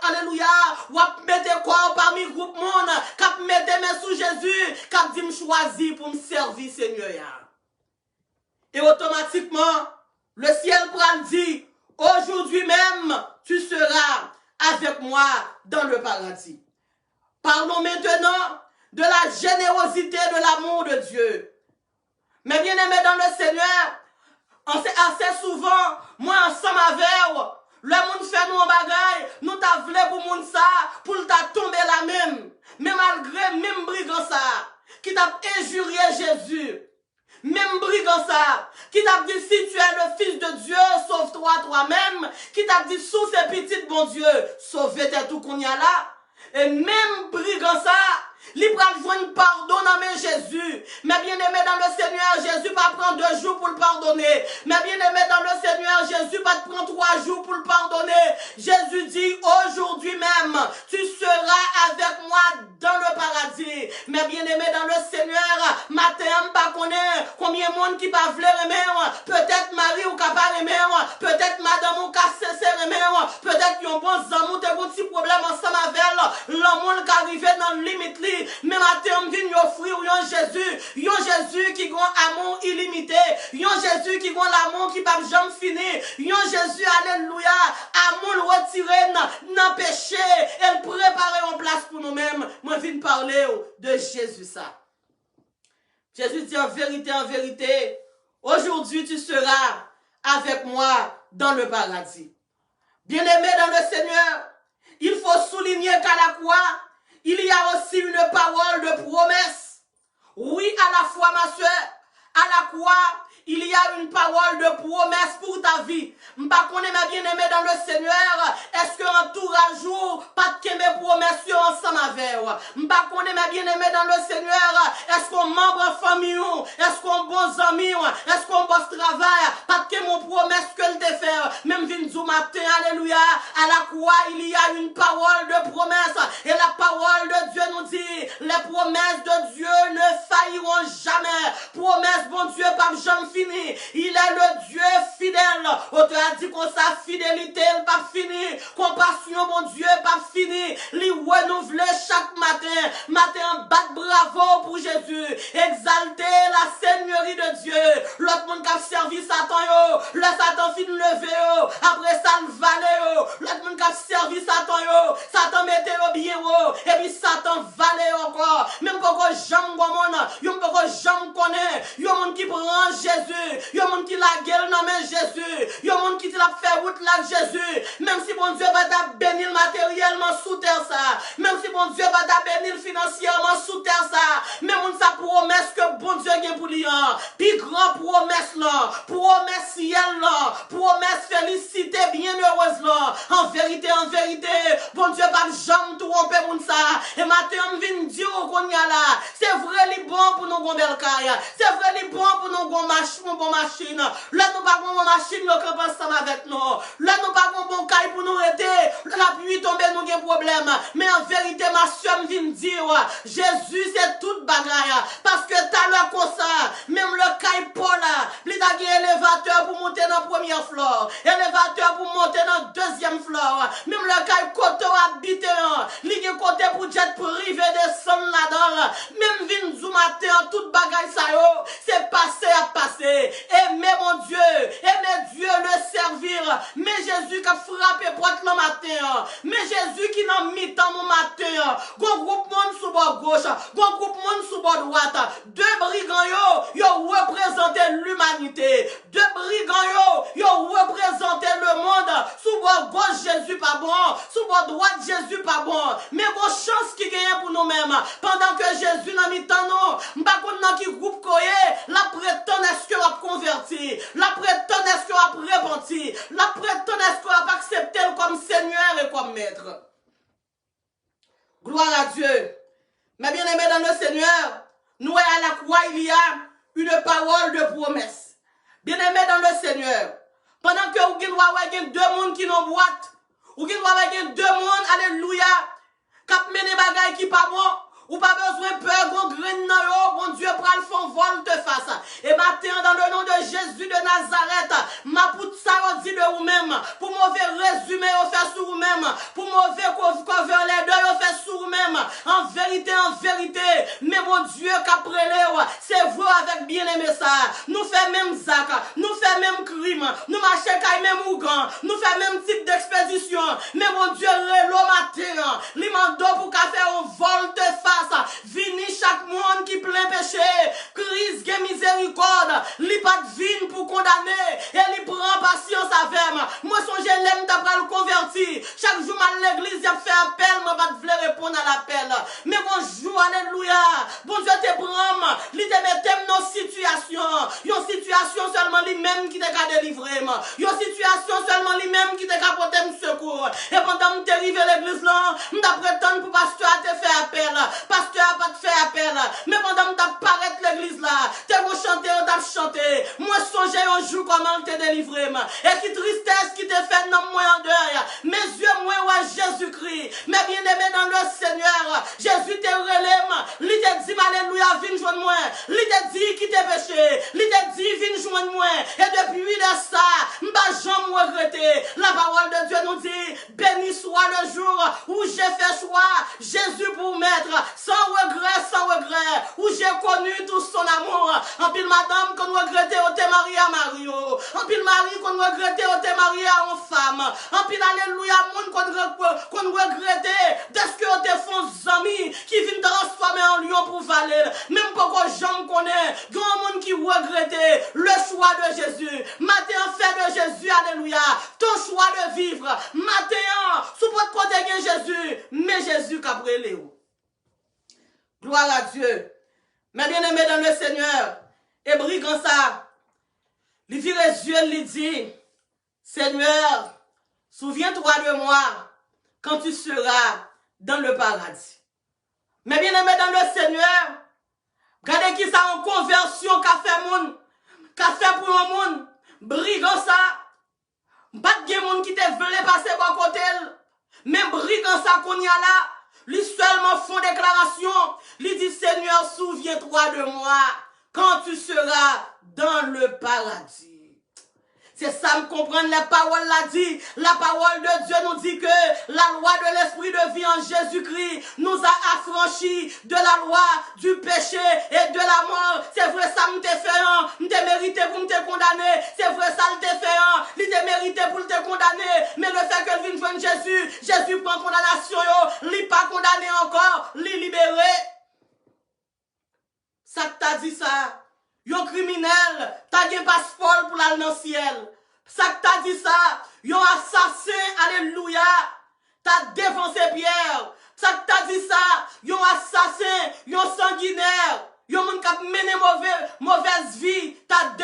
alléluia, ou va mettre quoi parmi groupe monde, qui mettre mes sous Jésus, qui dit me choisir pour me servir Seigneur? Et automatiquement, le ciel prend dit, aujourd'hui même, tu seras avec moi dans le paradis. Parlons maintenant de la générosité de l'amour de Dieu. Mais bien aimé dans le Seigneur, assez souvent, moi ensemble avec le monde fait nous un bagay, nous t'a voulu pour monde ça, pour t'a tomber la même. Mais malgré même brigand ça, qui t'a injurié Jésus, même brigand ça, qui t'a dit si tu es le fils de Dieu, sauve-toi toi-même, qui t'a dit sous ces petites, bon Dieu, sauve-toi tout qu'on y a là. Et même brigand ça, il pral joindre pardon dans mes Jésus. Mais bien aimé dans le Seigneur, Jésus pas prendre 2 jours pour le pardonner. Mais bien aimé dans le Seigneur, Jésus pas te prendre 3 jours pour le pardonner. Jésus dit aujourd'hui même, tu seras avec moi dans le paradis. Mais bien aimé dans le Seigneur, matin pas connaît combien de monde qui pas vouloir aimer. Peut-être Marie ou capable aimer, peut-être madame ou casse aimer, peut-être yon bon amour, t'es bon petit problème ensemble avec l'amour qui arrive dans le limite. Mais matin, on vient offrir un Jésus qui a amour illimité, un Jésus qui a l'amour qui ne peut jamais finir, un Jésus, alléluia, amour retiré dans péché, et préparer en place pour nous-mêmes. Moi, je viens parler de Jésus, ça. Jésus dit en vérité, aujourd'hui tu seras avec moi dans le paradis. Bien-aimé dans le Seigneur, il faut souligner qu'à la croix, il y a aussi une parole de promesse. Oui, à la fois, ma soeur, à la croix, il y a une parole de promesse pour ta vie. M'pas qu'on est bien-aimé dans le Seigneur. Est-ce que entourage pas de mes promesses ensemble avec vous? M'pas qu'on est bien-aimé dans le Seigneur. Est-ce qu'on membre en famille? Est-ce qu'on bon ami? Est-ce qu'on bosse travail? Pas de mon promesse que le te fait. Même vin matin, alléluia. À la croix, il y a une parole de promesse. Et la parole de Dieu nous dit, les promesses de Dieu ne failliront jamais. Promesse, bon Dieu, pas jamais fini. Il est le Dieu fidèle. On te a dit qu'on sa fidélité, elle pas fini. Compassion, mon Dieu, pas fini. Lui renouveler chaque matin. Matin, battre bravo pour Jésus. Exalter la seigneurie de Dieu. L'autre monde qui a servi Satan, yo. Le Satan fin levé, yo. Après ça, le valet, yo. L'autre monde qui a servi Satan, yo. Satan mettait au bien, yo. Et puis Satan valet encore. Même pourquoi j'aime mon yon pourquoi j'aime connaît. Yon monde qui prend Jésus. Yon monde qui la gueule dans mes Jésus. Yon monde qui la fait route là Jésus. Même si bon Dieu va t'a bénir matériellement sous terre ça. Même si bon Dieu va t'a bénir financièrement sous terre ça. Même on sa promesse que bon Dieu gagne pour lui. Puis grand promesse là. Promesse ciel là. Promesse félicité bienheureuse là. En vérité, bon Dieu va jamais tromper mon ça. Et matin on vient dire qu'on y a là. C'est vrai li bon pour nous gon bel caille. C'est vrai li bon pour nous gon machine. Là nous pas gon machine le camp ensemble avec nous. Là nous pas gon bon caille pour nous arrêter. La pluie tomber nous gen problème. Mais en vérité ma soeur vient dire Jésus c'est toute bagaille parce que t'as le comme ça. Même le caille Paul là, il a un élévateur pour monter dans première floor, élévateur pour monter dans deuxième floor. Même le caille côté habité, il y a côté pour jet privé descendre là-dedans. Même vin du matin toute bagaille ça yo, c'est passé à passer. Aimez mon Dieu, aimez Dieu le servir. Mais Jésus qui a frappé porte le matin. Mais Jésus qui n'a mis dans mon matin. Gon groupe monde sous bord gauche, gon groupe monde sous bord droite. Deux brigands yo représenté l'humanité. Deux brigands yo représenté le monde. Sous bord gauche Jésus pas bon, sous bord droite Jésus pas bon. Mais bon chance qui gagne pour nous-mêmes. Pendant que Jésus n'a mis dans nous, m'pa konn qui groupe koye, la prétend est-ce que a converti, la prétend est-ce que a repenti, la prétend est-ce que a accepté comme Seigneur et comme maître. Gloire à Dieu. Mais bien aimé dans le Seigneur, nous à la croix il y a une parole de promesse. Bien aimé dans le Seigneur, pendant que vous avez deux mondes qui n'ont boîte, vous avez deux mondes, alléluia, qui mené bagaille qui pas bon. Ou pas besoin peur, gon graine nan yo, bon Dieu pral fon vol te face. Et matin, dans le nom de Jésus de Nazareth, ma pout ça dit de vous-même, pour mauvais résumé, on fait sur vous-même, pour mauvais cover les deux, on fait sur vous-même. En vérité, mais mon Dieu qu'après c'est vrai avec bien-aimé ça. Nous fait même zac, nous fait même crime, nous marchons kay même ougan, nous fait même type d'expédition. Mais mon Dieu, le matin, li mando pour qu'a faire un vol te face. Vini chaque monde qui plein péché, crise de miséricorde, li pas de vin pour condamner, et li prend patience avec moi. Son l'aime d'après le converti. Chaque jour, à l'église, il fait appel, moi, pas de répondre à l'appel. Mais bonjour, alléluia. Bon Dieu te prend, li te met dans une situation seulement seulement lui-même qui t'a délivré. Une situation seulement lui-même qui t'a porté un secours. Et pendant que tu es arrivé à l'église là, tu as prétendu pour pasteur à te faire appel. Pasteur a pas te faire appel. Mais pendant que tu as paraît l'église là, tu as chanté, tu as chanté. Moi, songez un jour comment te délivrer. Et qui tristesse qui te fait dans moi en deuil. Mes yeux, moi, ouais, Jésus-Christ. Mais bien aimé dans le Seigneur, Jésus te relève. Il te dit, alléluia, viens joindre moi. Il te dit qui te péché. Il te dit, viens joindre moi. Et depuis de ça, m'pas jamais regretter. La parole de Dieu nous dit, béni soit le jour où j'ai fait choix Jésus pour mettre, sans regret, où j'ai connu tout son amour. En pile madame qu'on regrettait au te marié à Mario. En pile mari qu'on regrettait au te marié à une femme. En pile alléluia, monde qu'on regrettait de ce que te font amis qui viennent transformer en lion pour valer. Même pas que j'en connais, grand monde qui regrettait le choix de Jésus. Matin fait de Jésus, alléluia. Ton choix de vivre. Matin, sous votre côté Jésus, mais Jésus qui a brûlé. Gloire à Dieu. Mais bien aimé dans le Seigneur, et brigand ça, il vire les yeux, il dit, Seigneur, souviens-toi de moi quand tu seras dans le paradis. Mais bien aimé dans le Seigneur, regardez qui ça en conversion qu'a fait pour un monde, brigand ça, pas de monde qui te veut passer par côté, même brigand ça qu'on y a là, lui seulement font déclaration, lui dit Seigneur, souviens-toi de moi quand tu seras dans le paradis. C'est ça, me comprendre, la parole l'a dit. La parole de Dieu nous dit que la loi de l'esprit de vie en Jésus-Christ nous a affranchis de la loi du péché et de la mort. C'est vrai, ça me te fait me te mérité pour me te condamner. C'est vrai, ça me te fait il te mérité pour te condamner. Mais le fait que vienne joindre Jésus, Jésus prend condamnation, il pas condamné encore, il libéré. Ça t'a dit ça. Yon criminel, t'as un passeport pour aller dans le ciel. Ça t'a dit ça. Yon assassin, alléluia. T'as défoncé Pierre. Ça t'a dit ça. Yon assassin, yon sanguinaire. Yon moun kap mené mauvaise vie. T'as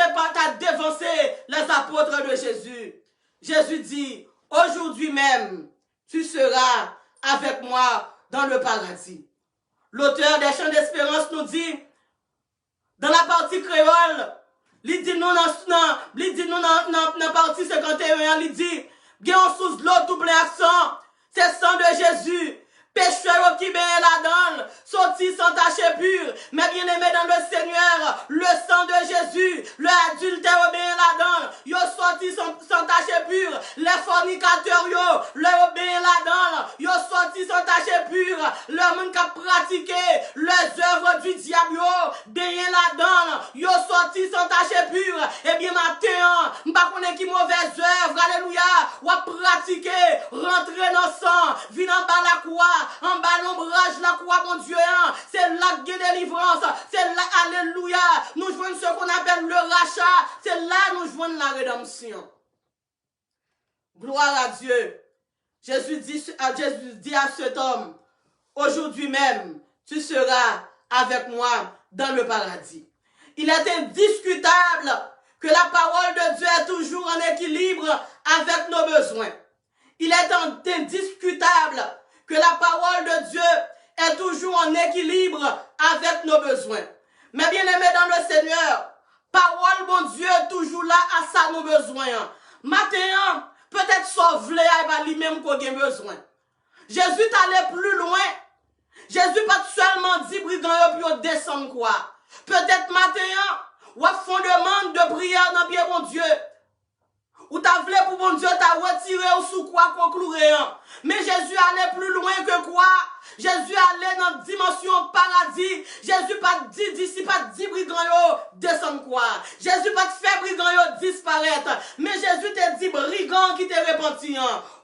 défoncé les apôtres de Jésus. Jésus dit, aujourd'hui même, tu seras avec moi dans le paradis. L'auteur des Chants d'Espérance nous dit, dans la partie créole, il dit nous dans la partie 51, il dit, gagne sous l'eau double accent, c'est sang de Jésus, pécheur qui bien là-dedans, sorti sans tache pure, mais bien aimé dans le Seigneur, le sang de Jésus, le adultère bien là-dedans, yo sorti sans tache pure, les fornicateurs yo, le bien là-dedans, yo sorti sans tache pure, le monde qui a pratiqué les œuvres du diable yo, bien là-dedans, yo sorti sans tache pure, et bien matin, m'pa connaît qui mauvaise œuvre, alléluia, ou a pratiqué, rentrer dans le sang, vin en bas la croix, en bas l'ombrage la croix, mon Dieu, c'est là que délivrance, c'est là, alléluia, nous jouons ce qu'on appelle le rachat, c'est là nous jouons la rédemption. Gloire à Dieu. Jésus dit à cet homme, aujourd'hui même, tu seras avec moi dans le paradis. Il est indiscutable que la parole de Dieu est toujours en équilibre avec nos besoins. Il est indiscutable que la parole de Dieu est toujours en équilibre avec nos besoins. Mais bien aimé dans le Seigneur, parole, mon Dieu, est toujours là à ça nos besoins. Maintenant, peut-être sauver à lui-même qu'on a besoin. Jésus t'allait plus loin. Jésus pas seulement dit brigand puis descendre quoi. Peut-être maintenant, ou a fond demande de prière dans pied mon Dieu. Ou t'as voulu pour mon Dieu t'a retiré ou sous quoi conclure. Mais Jésus allait plus loin que quoi? Jésus allait dans la dimension paradis. Jésus pas dit d'ici, pas dit brigand yo descendre quoi. Jésus pas fait brigand yo disparaître. Mais Jésus te dit brigand qui te repenti.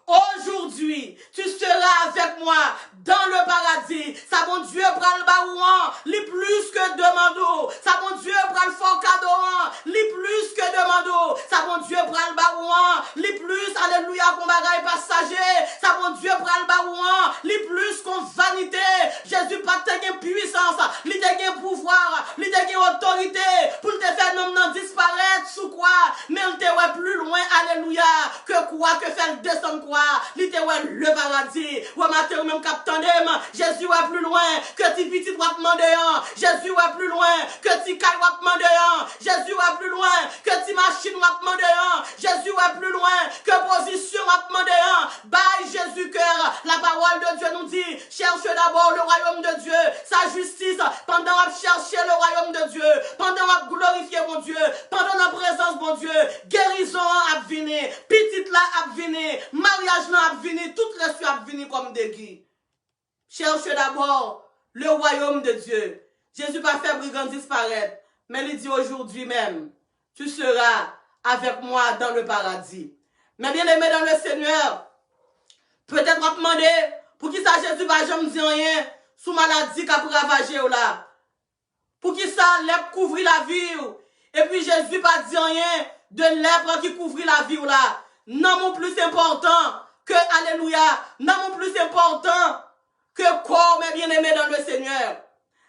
Aujourd'hui, tu seras avec moi dans le paradis. Ça, mon Dieu, prend le barouan, li plus que demando. Ça, mon Dieu, prend le fort cadeau, li plus que demando. Ça, mon Dieu, prend le barouan, li plus, alléluia, qu'on bagaille passager. Ça, mon Dieu, prend le barouan, li plus qu'on vanité. Jésus, pas de puissance, li de pouvoir, li de autorité, pour te faire non disparaître sous quoi? mais il te plus loin, alléluia, que quoi, que faire descendre quoi, il te le paradis. Ou matin, même capitaine, Jésus va plus loin, que ti petit va demander, Jésus va plus loin, que ti caille va demander, Jésus va plus loin, que ti machine va demander, Jésus va plus loin, que position va demander, bye Jésus cœur. La parole de Dieu nous dit, cherche d'abord le royaume de Dieu, sa justice, pendant à chercher le royaume de Dieu, pendant à glorifier mon Dieu, pendant la présence mon Dieu, guérison a venir, petite là a venir, mariage là a venir, toutes les choses a venir comme des guides. Cherche d'abord le royaume de Dieu. Jésus pas fait brigand disparaître, mais il dit aujourd'hui même, tu seras avec moi dans le paradis. Mais bien aimé dans le Seigneur, peut-être on va demander pour qui ça Jésus va jamais dire rien sous maladie qui a ravagé là. Pour qui ça lèpre couvrir la vie et puis Jésus pas dire rien de lèpre qui couvrit la vie là. Non mon plus important que alléluia, non mon plus important que corps mes bien-aimés dans le Seigneur.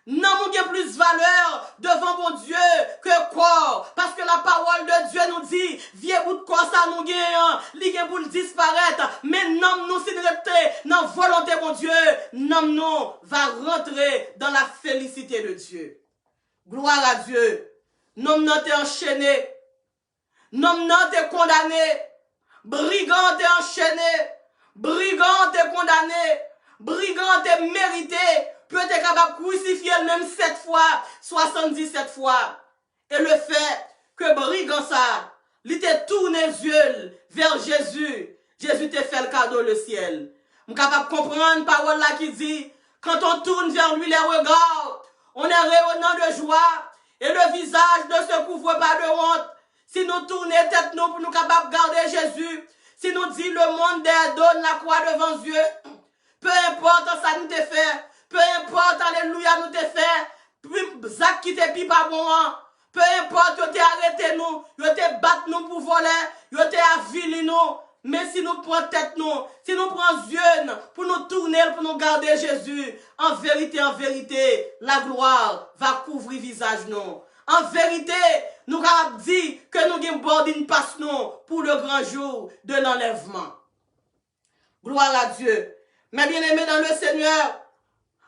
Non, mon Dieu, plus valeur devant mon Dieu que corps. Parce que la parole de Dieu nous dit, vieux bout de corps, ça nous gagne, li gen pour disparaître. Mais non, nous, si nous restons dans la volonté, mon Dieu, non, nous, va rentrer dans la félicité de Dieu. Gloire à Dieu. Non, nous, t'es enchaîné. Non, nous, t'es condamné. Brigand, t'es enchaîné. Brigand, t'es condamné. Brigand, t'es mérité. Peut être capable de crucifier même 7 fois, 77 fois. Et le fait que brigand ça, il te tourné les yeux vers Jésus. Jésus te fait le cadeau le ciel. Je suis capable de comprendre la parole là qui dit, quand on tourne vers lui les regards, on est rayonnant de joie et le visage ne se couvre pas de honte. Si nous tournons tête nous pour nous capables de garder Jésus, si nous dit le monde donne la croix devant Dieu, peu importe ça nous te fait, peu importe, alléluia, nous te fait, Zach qui te pi pas bon, peu importe, yo te arrêté nous, yo te bat nous pour voler, yo te avili nous, mais si nous prenons tête nous, si nous prenons yeux pour nous tourner, pour nous garder Jésus, en vérité, la gloire va couvrir visage nous. En vérité, nous avons dit que nous avons bordé une passe nous pour le grand jour de l'enlèvement. Gloire à Dieu. Mais bien aimé dans le Seigneur,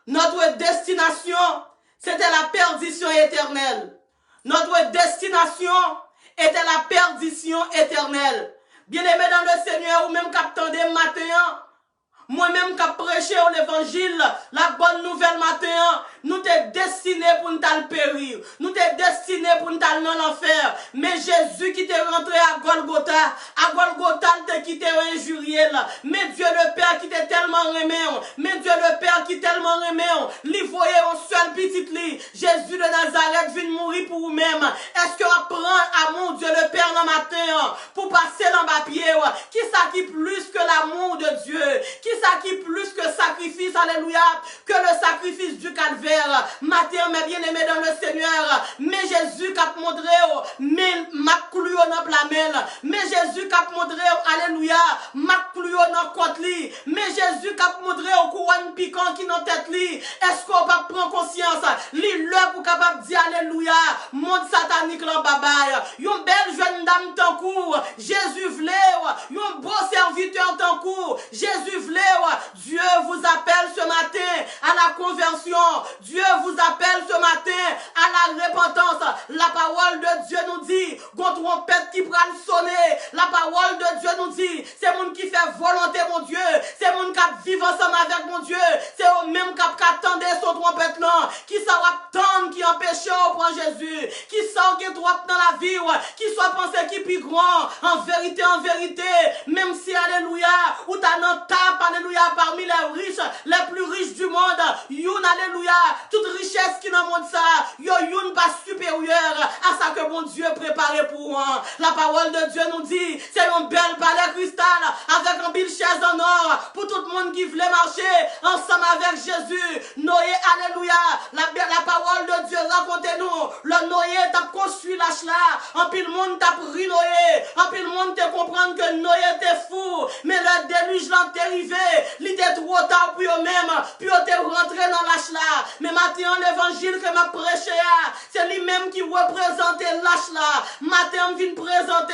notre destination, c'était la perdition éternelle. Notre destination était la perdition éternelle. Bien-aimé dans le Seigneur, ou même captant des matins, moi-même qui prêché l'évangile, la bonne nouvelle matin, nous t'es destiné pour nous périr. Nous t'es destiné pour nous dans l'enfer. Mais Jésus qui t'est rentré à Golgotha t'es quitté injurié là. Mais Dieu le Père qui t'est tellement aimé, mais Dieu le Père qui tellement aimé, lui voyait un seul petit lit. Jésus de Nazareth vient mourir pour vous-même. Est-ce qu'on apprend à mon Dieu le Père dans matin pour passer dans ma pied? Qui ça qui plus que l'amour de Dieu? Qui ça qui plus que sacrifice, alléluia, que le sacrifice du calvaire. Matin, mes bien-aimés dans le Seigneur, mais Jésus qui a montré, mais ma cloué dans la main, mais Jésus qui a montré, alléluia, ma cloué dans côte li, mais Jésus qui a montré au couronne piquant qui dans tête li. Est-ce qu'on va prendre conscience, li le pour capable dire alléluia, monde satanique là babaye, une belle jeune dame tant court, Jésus voulait, un beau serviteur tant court, Jésus voulait. Dieu vous appelle ce matin à la conversion. Dieu vous appelle ce matin à la repentance. La parole de Dieu nous dit, quand trompette qui prend sonner, la parole de Dieu nous dit, c'est mon qui fait volonté mon Dieu, c'est mon qui vit ensemble avec mon Dieu, c'est au même qui attendait son trompette là, qui s'en attend, qui empêche au prendre Jésus, qui sort qui droit dans la vie, qui soit pensé qui plus grand, en vérité, même si alléluia, ou t'as non tape, alléluia, parmi les riches, les plus riches du monde, youn, alléluia, toute richesse qui dans le monde ça, youn pas supérieur à ça que mon Dieu préparé pour moi. La parole de Dieu nous dit, c'est une belle palais cristal, avec un belle chaise en or, pour tout le monde qui voulait marcher ensemble avec Jésus. Noé, alléluia, la parole de Dieu racontez-nous, le que Noé t'a construit lâche là, en pile monde t'a pris Noé, en pile monde te comprendre que Noé était fou, mais le déluge l'a arrivé, il était trop tard pour eux-mêmes, puis ils étaient rentrés dans lâche là. Mais maintenant l'évangile que m'a prêché, c'est lui-même qui représentait lâche là. Maintenant vient présenter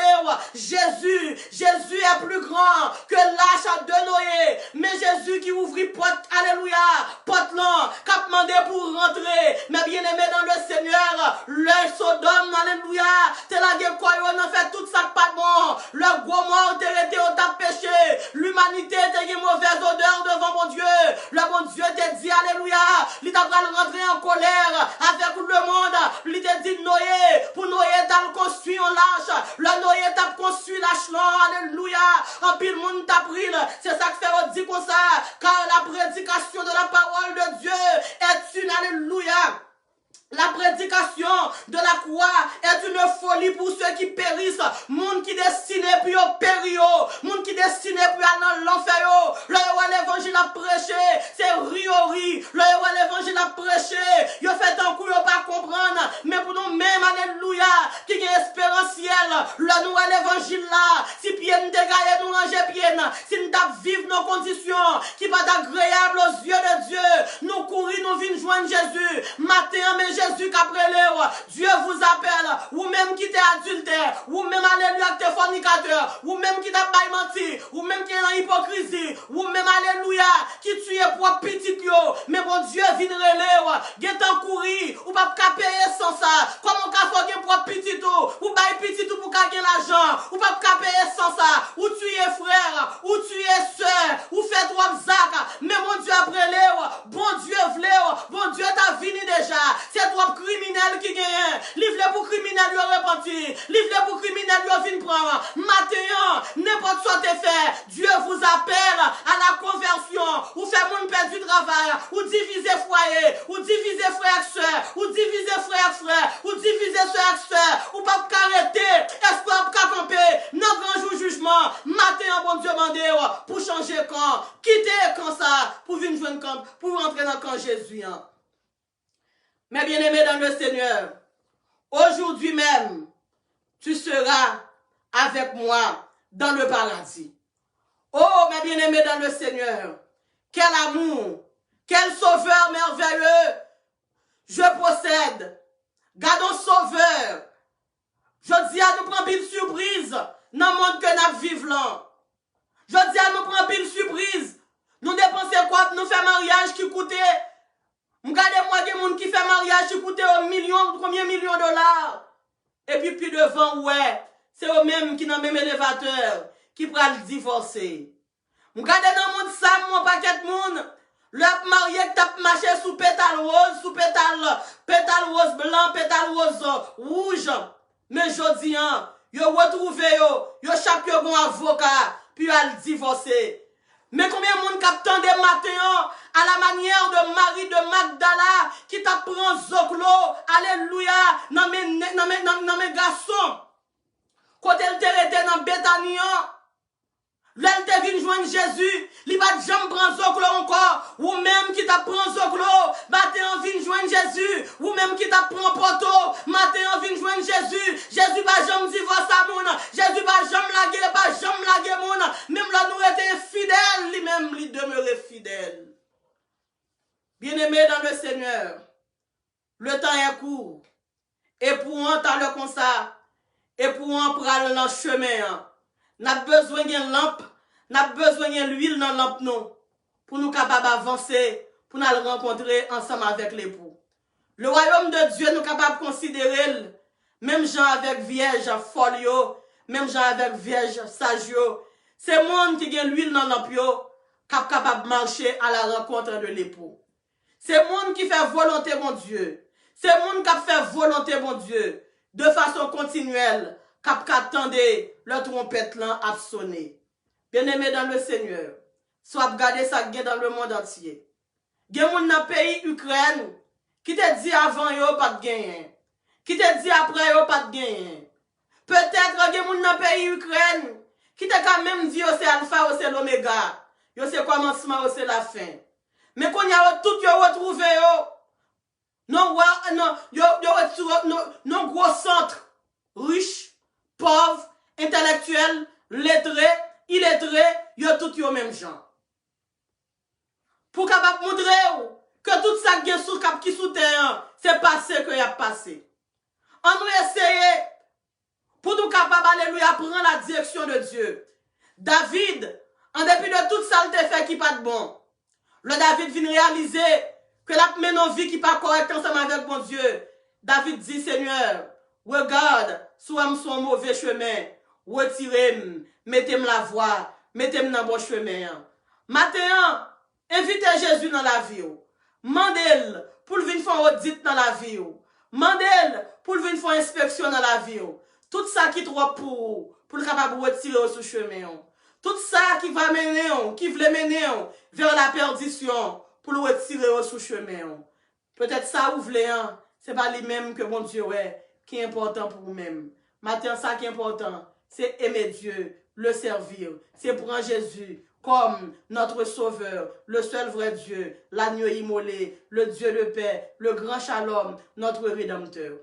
Jésus. Jésus est plus grand que lâche de Noé, mais Jésus qui ouvrit porte, alléluia, porte là, qui a demandé pour rentrer. Mais bien aimé dans le Seigneur, le Sodome, alléluia, t'es la guerre quoi, on a fait tout ça pas bon. Le gros mort t'es été au tas péché. L'humanité t'a une mauvaise odeur devant mon Dieu. Le bon Dieu t'a dit, alléluia, il t'a rentrer en colère avec le monde. Il t'a dit Noé, pour Noé t'as construit en lâche. Le Noé t'a construit lâche là, alléluia. En pile monde t'a pris. C'est ça que fait dit comme ça. Car la prédication de la parole de Dieu est une, alléluia. La prédication de la croix est une folie pour ceux qui périssent. Monde qui destiné pour au pério. Monde qui destiné pour aller dans l'enfer. Le roi l'évangile a prêché. C'est riori. Le roi l'évangile a prêché. Il fait un coup, il pas comprendre. Mais pour nous même, alléluia, qui est espérentiel. Le nouvel évangile là. Si bien nous dégager, nous ranger bien. Si nous vivre nos conditions qui va être agréable aux yeux de Dieu. Nous courir, nous venons joindre Jésus. Matin, mais Jésus qu'après l'heure, Dieu vous appelle, ou même qui t'es adultère, ou même alléluia qui t'es fornicateur, ou même qui t'a pas menti, ou même qui est dans l'hypocrisie, ou même alléluia qui tu es pour petit yo, mais bon Dieu vient relève, get en courir, ou pas qu'à payer sans ça, comment qu'à faire pour petit tout, ou pas petit tout pour gagner l'argent, ou pas qu'à payer sans ça, ou tu es frère, ou tu es soeur, ou fait trois zac, mais bon Dieu après l'heure, bon Dieu v'leur, bon Dieu t'a venu déjà, c'est trois criminels qui gagnent. Livre pour criminels lui repenti. Livre pour criminels lui vient prendre. Maintenant, n'importe quoi t'es fait. Dieu vous appelle à la conversion. Ou faire monde perdre du travail. Ou diviser foyer. Ou diviser frère soeur. Ou diviser frère. Ou diviser soeur soeur. Ou pas arrêter. Est-ce qu'on peut camper? Non grand jour jugement. Maintenant, bon Dieu mande pour changer camp. Quitter camp ça. Pour venir jouer camp. Pour rentrer dans le camp Jésus. Mais bien-aimé dans le Seigneur, aujourd'hui même, tu seras avec moi dans le paradis. Oh, mes bien-aimés dans le Seigneur, quel amour, quel sauveur merveilleux je possède. Gardons sauveur. Je dis à nous prendre une surprise dans le monde que nous vivons là. Je dis à nous prendre une surprise. Nous dépensons quoi? Nous faisons mariage qui coûtait. Regardez-moi des gens qui fait mariage qui coûte combien millions de dollars. Et puis devant, ouais, c'est eux-mêmes qui n'ont même élévateur, qui prennent le divorcer. Regardez dans le monde ça, mon paquet de monde. Le marié qui tape marché sous pétale rose, pétale rose blanc, pétale rose rouge. Mais je dis, ils retrouvent, ils chaque bon avocat, puis ils divorcer. Mais combien de monde captant des matins à la manière de Marie de Magdala qui t'apprend Zoclo, alléluia, dans mes garçons. Quand elle était dans Bethanie, là elle te vient joindre Jésus, il va jamais prendre Zoclo encore, ou même qui t'apprend Zoclo, matin vient joindre Jésus, ou même qui t'apprend Porto, matin vient joindre Jésus, Jésus va jamais divorcer à mon, Jésus va jamais laguer mon, même là nous étions fidèles, lui-même lui demeurait fidèle. Bien-aimé dans le Seigneur, le temps est court, et pour un temps le comme ça, et pour un prendre dans le chemin, n'a besoin d'une lampe, n'a besoin d'une huile dans la lampe non, pour nous capables d'avancer, pour nous rencontrer ensemble avec l'époux. Le royaume de Dieu nous capables de considérer, même gens avec vierge folio, même gens avec vierge sagio, c'est monde qui a l'huile dans la lampe capable de marcher à la rencontre de l'époux. C'est monde qui fait volonté mon Dieu. C'est monde qui fait volonté mon Dieu de façon continuelle. Cap attendre le trompette là a sonné. Bien-aimé dans le Seigneur, soit regarder ça dans le monde entier. Gen moun dans pays Ukraine qui te dit avant yo pas de gain. Qui te dit après yo pas de gain. Peut-être gen moun dans pays Ukraine qui te quand même dit c'est alpha ou c'est l'oméga. Yo c'est commencement ou c'est la fin. Mais quand y a tout yo retrouvé yo non, yo lettré, illettré, yo tout yo même gens. Pour capable montrer que tout ça qui est sous cap qui sous terre, c'est passé que y a passé. On nous essayer pour nous capables alléluia prendre la direction de Dieu. David, en dépit de toute ça, il fait qui pas de bon. Le David vient réaliser que la mène une vie qui pas correcte ensemble avec mon Dieu. David dit, Seigneur, regarde, soit sur un mauvais chemin, retirez-moi, mettez-moi la voie, mettez-moi dans le bon chemin. Maintenant, invitez Jésus dans la vie. Mandez-le pour venir faire audit dans la vie. Mandez-le pour venir faire inspection dans la vie. Tout ça qui est trop pour le capable de retirer sur chemin. Tout ça qui va mener, qui veut mener vers la perdition, pour le retirer sur chemin. Peut-être ça ou voulez, c'est pas lui-même que mon Dieu est, qui est important pour vous-même. Maintenant, ça qui est important, c'est aimer Dieu, le servir, c'est prendre Jésus comme notre sauveur, le seul vrai Dieu, l'agneau immolé, le Dieu de paix, le grand shalom, notre rédempteur.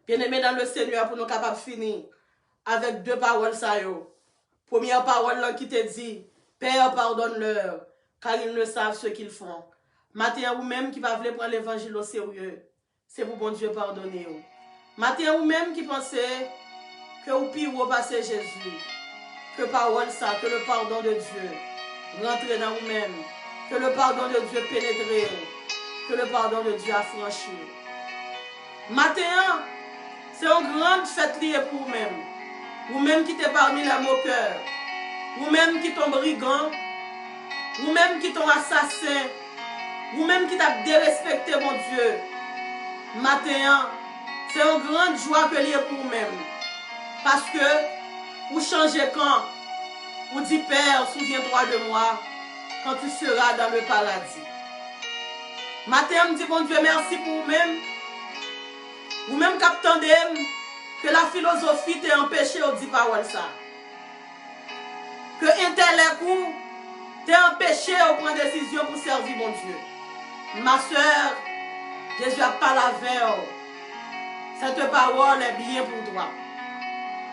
Bien-aimés dans le Seigneur, pour nous capables de finir avec deux paroles ça yo. Première parole là qui te dit, Père, pardonne-leur, car ils ne savent ce qu'ils font. Matin ou même qui va vouloir prendre l'évangile au sérieux, c'est pour bon Dieu pardonner. Matin ou même qui pensait que ou pire ou passer Jésus, que parole ça, que le pardon de Dieu rentre dans vous-même, que le pardon de Dieu pénètre, que le pardon de Dieu affranchit. Matin, c'est une grande fête liée pour vous-même. Vous-même qui êtes parmi les moqueurs, vous-même qui êtes brigand, vous-même qui êtes assassin, vous-même qui êtes dérespecté mon Dieu. Matin, c'est une grande joie que liée pour vous-même. Parce que vous changez quand vous dites Père, souviens-toi de moi quand tu seras dans le paradis. Matin, je dis bon Dieu, merci pour vous-même. Vous-même qu'attendez que la philosophie t'ait empêché de dire parole ça. Que l'intellect t'ait empêché de prendre décision pour servir mon Dieu. Ma soeur, Jésus a parlé avec vous. Cette parole est bien pour toi.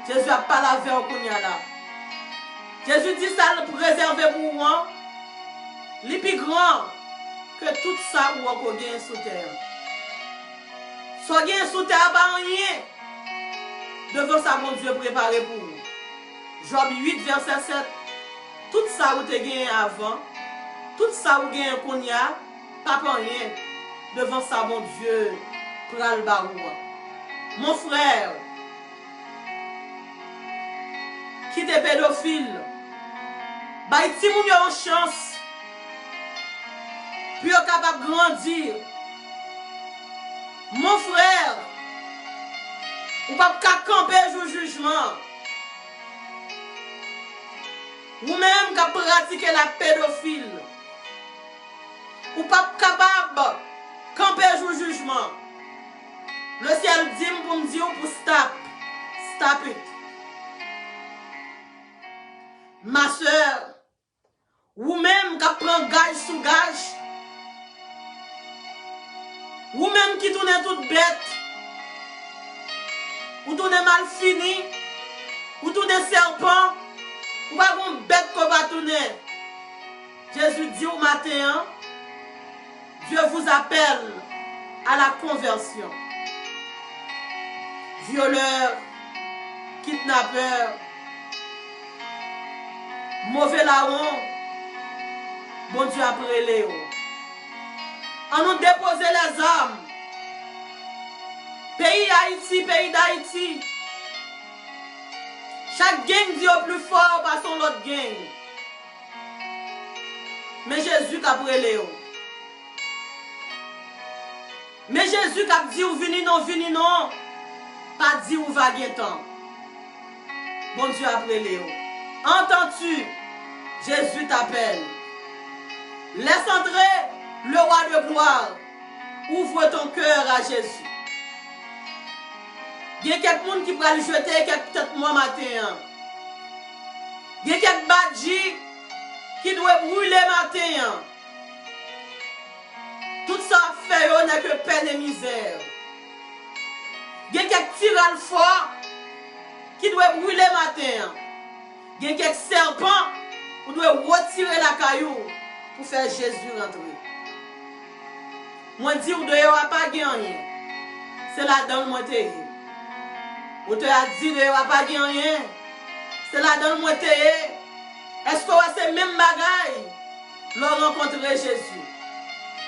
Jésus a parlé avec vous là. Jésus dit ça pour réserver pour moi. Les plus grand que tout ça ou encore gagne sous terre. Soit gagne sous terre, pas rien. Devant ça, mon Dieu préparé pour vous. Job 8, verset 7. Tout ça vous te gagné avant, tout ça vous gagné qu'on y a, pas pour rien. Devant ça, mon Dieu, pral barou. Mon frère, qui est pédophile, bah si vous avez une chance, puis vous êtes capable de grandir. Mon frère, vous ne pouvez pas camper au jugement. Vous-même qui pratiquez la pédophile, vous ne pouvez pas capable de camper au jugement. Le ciel dit pour me dire pour stop it. Ma soeur, vous-même qui prenez gage sous gage, vous-même qui tournez toute bête, vous tournez mal fini, vous tournez serpent, vous pas une bête qu'on va tourner. Jésus dit au matin, Dieu vous appelle à la conversion. Violeur, kidnappeur, mauvais larron, bon Dieu après Léo. On nous déposer les armes. Pays Haïti, pays d'Haïti. Chaque gang dit au plus fort par son autre gang. Mais Jésus qui a brûlé. Mais Jésus qui a dit ou vini non. Pas dit ou va gagner temps. Bon Dieu a brûlé. Entends-tu? Jésus t'appelle. Laisse entrer le roi de gloire. Ouvre ton cœur à Jésus. Il y a quelqu'un qui va le jeter quelques têtes moi matin. Il y a quelques badji qui doit brûler matin. Tout ça fait n'est que peine et misère. Il y a quelques tirales forts qui doit brûler matin. Il y a quelques serpents, vous devez retirer la caillou pour faire Jésus rentrer. Moi, dis, vous ne devez pas gagner. C'est là-dedans le monté. Vous te a dit, vous ne devez pas gagner. C'est là-dedans le monté. Est-ce que c'est le même bagaille? L'on rencontrer Jésus.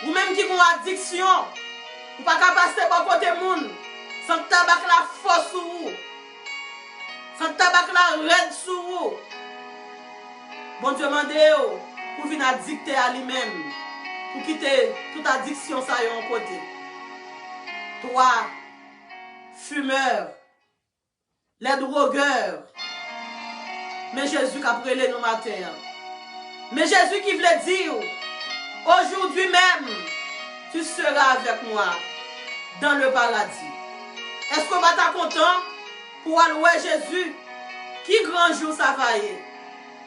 Ou même qui ont addiction, vous ne pouvez pas passer par côté monde. Sans tabac la force sur vous. Sans tabac la raide sur vous. Bon Dieu m'a dit, pour venir addicter à lui-même. Pour quitter toute addiction, ça y est en côté. Toi, fumeur, les drogueurs. Mais Jésus qui a prélé nous matin. Mais Jésus qui voulait dire, aujourd'hui même, tu seras avec moi dans le paradis. Est-ce qu'on va être content pour allouer Jésus? Qui grand jour ça va y est?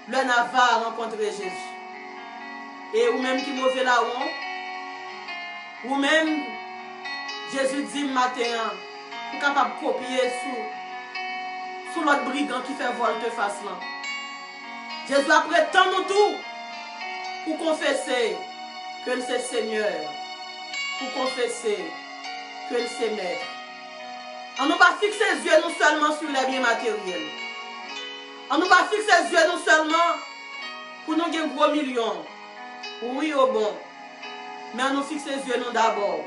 Le Nava rencontrer Jésus. Et ou même qui mauvais là ou même Jésus dit matin, pour capable de copier sous l'autre brigand qui fait volte face là. Jésus après tant nous tout pour confesser que c'est Seigneur, pour confesser que c'est Maître. On ne pas fixer les yeux non seulement sur les biens matériels. On ne pas fixer les yeux non seulement pour nous gagner gros millions. Oui, au bon. Mais on nous fixe les yeux nous d'abord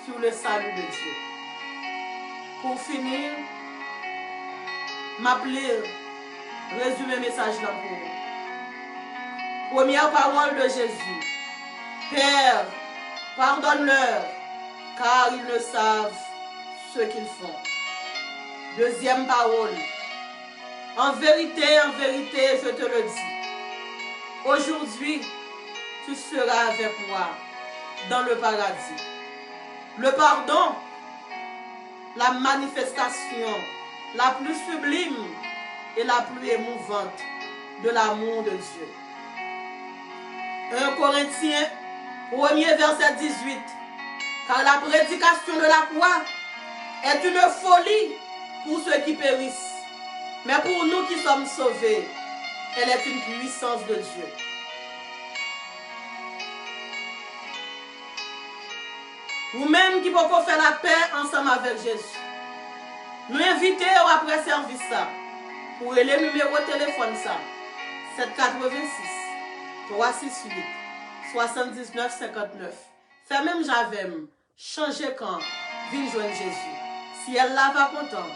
sur le salut de Dieu. Pour finir, m'appeler, résumer le message là pour vous. Première parole de Jésus. Père, pardonne-leur, car ils ne savent ce qu'ils font. Deuxième parole. En vérité, je te le dis. Aujourd'hui, tu seras avec moi dans le paradis. Le pardon, la manifestation la plus sublime et la plus émouvante de l'amour de Dieu. 1 Corinthiens, 1er verset 18. Car la prédication de la croix est une folie pour ceux qui périssent. Mais pour nous qui sommes sauvés, elle est une puissance de Dieu. Vous-même qui pouvez faire la paix ensemble avec Jésus. Nous invitons après service ça. Pour le numéro de téléphone ça. 786 368 79 59. Fait même j'avais changer quand vient joindre Jésus. Si elle là va content,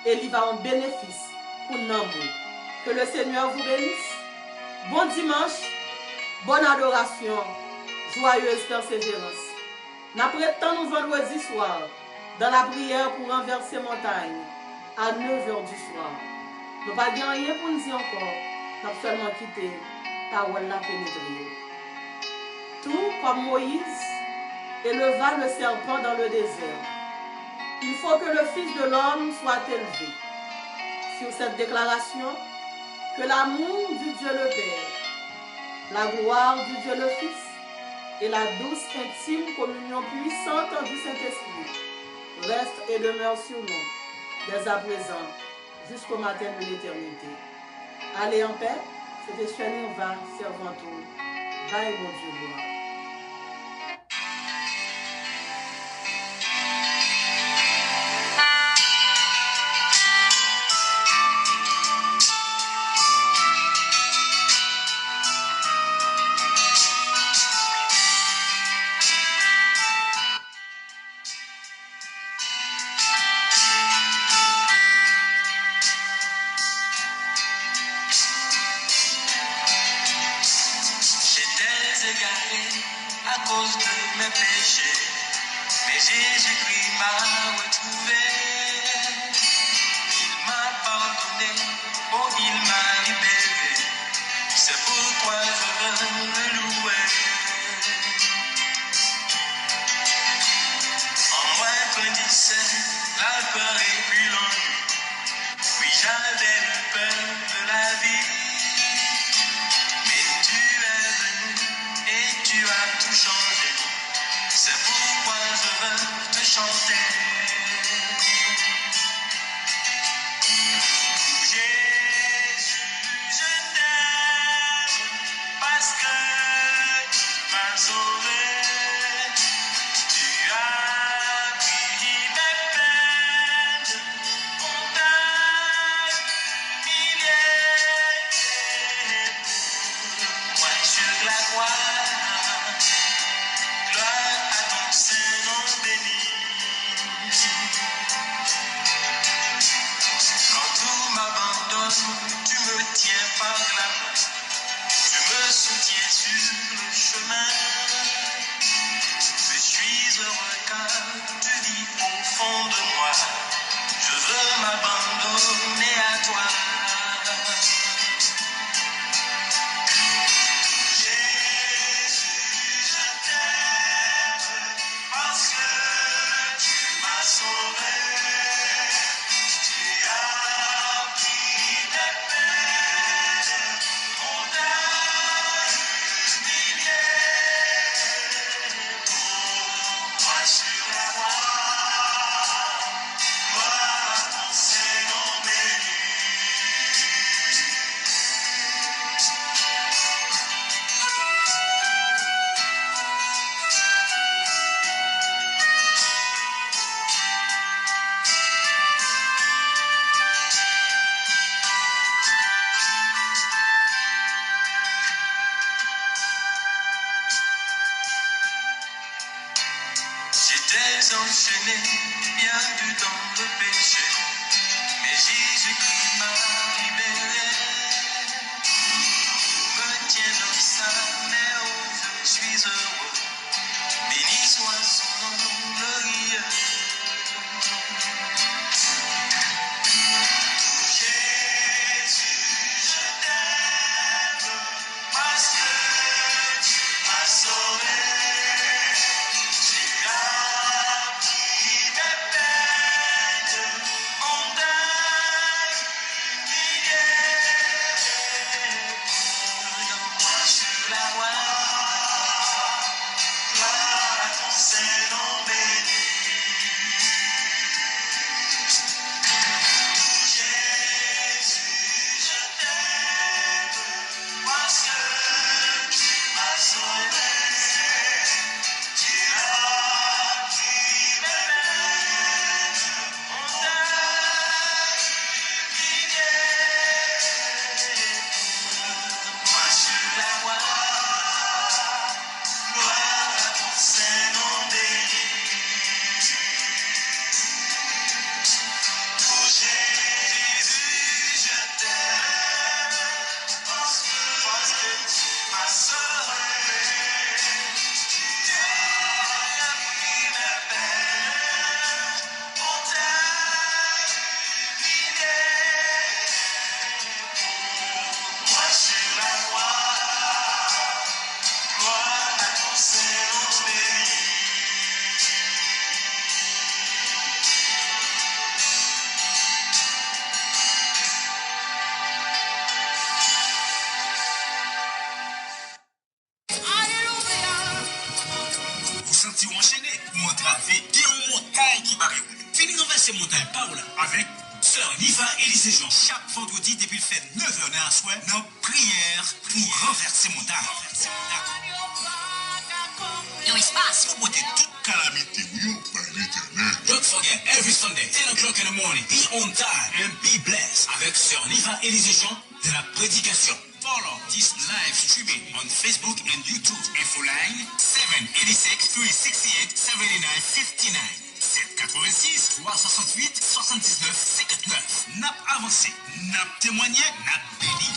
elle y va en bénéfice pour nous. Que le Seigneur vous bénisse. Bon dimanche, bonne adoration, joyeuse persévérance. N'apprétons nous vendredi soir dans la prière pour renverser montagne à 9h du soir. Nous n'avons pas rien pour nous dire encore. Nous avons seulement quitté parole la pénétrée. Tout comme Moïse éleva le serpent dans le désert. Il faut que le Fils de l'homme soit élevé. Sur cette déclaration, que l'amour du Dieu le Père, la gloire du Dieu le Fils et la douce intime communion puissante du Saint-Esprit reste et demeure sur nous, dès à présent, jusqu'au matin de l'éternité. Allez en paix, c'était Chérie va servant tout. Bye mon Dieu, gloire. À cause de mes péchés, mais Jésus-Christ m'a retrouvé. Il m'a pardonné, oh il m'a libéré. C'est pourquoi je veux le louer. En moi grandissait la peur et puis l'ennui. Oui, j'avais eu peur de la vie. Tu as tout changé, c'est pourquoi je veux te chanter. veux m'abandonner à toi. Jésus, je t'aime parce que tu m'as sauvé. Tu as pris mes peines, on t'a humilié. Moi sur la croix, gloire à ton Seigneur béni. J'étais enchaîné, perdu dans le péché, mais Jésus-Christ m'a libéré. Me tient dans sa main, oh, je suis heureux. Béni soit son nom glorieux. Jésus, je t'aime parce que tu m'as sauvé. Tu as pris mes peines, on t'a humilié. Moi sur la voie, gloire à ton Seigneur béni. Jésus, je t'aime parce que tu m'as sauvé. Tu as pris mes peines, on t'a humilié. Moi sur la voie, gloire à ton Seigneur béni. Oh Jésus, je t'aime parce que tu m'as sauvé. Tu as pris mes peines, on t'a humilié. Moi sur la croix, gloire à ton Seigneur béni. Vous sentez enchaîné, ou entravé, il y a une montagne qui barre. Fini renverser montagne par là avec Sœur Niva Élysée Jean. Chaque vendredi depuis le fait 9h à soir, dans prière pour renverser montagne. Yo espace. Pour botter toute calamité, par l'éternel. Don't forget, every Sunday, 10 o'clock in the morning, be on time and be blessed avec Sœur Niva Élysée Jean de la prédication. Follow this live streaming on Facebook and YouTube. Info line 786 368 79 59 786 368 79 59. Nap avancé, nap témoigné, nap béni.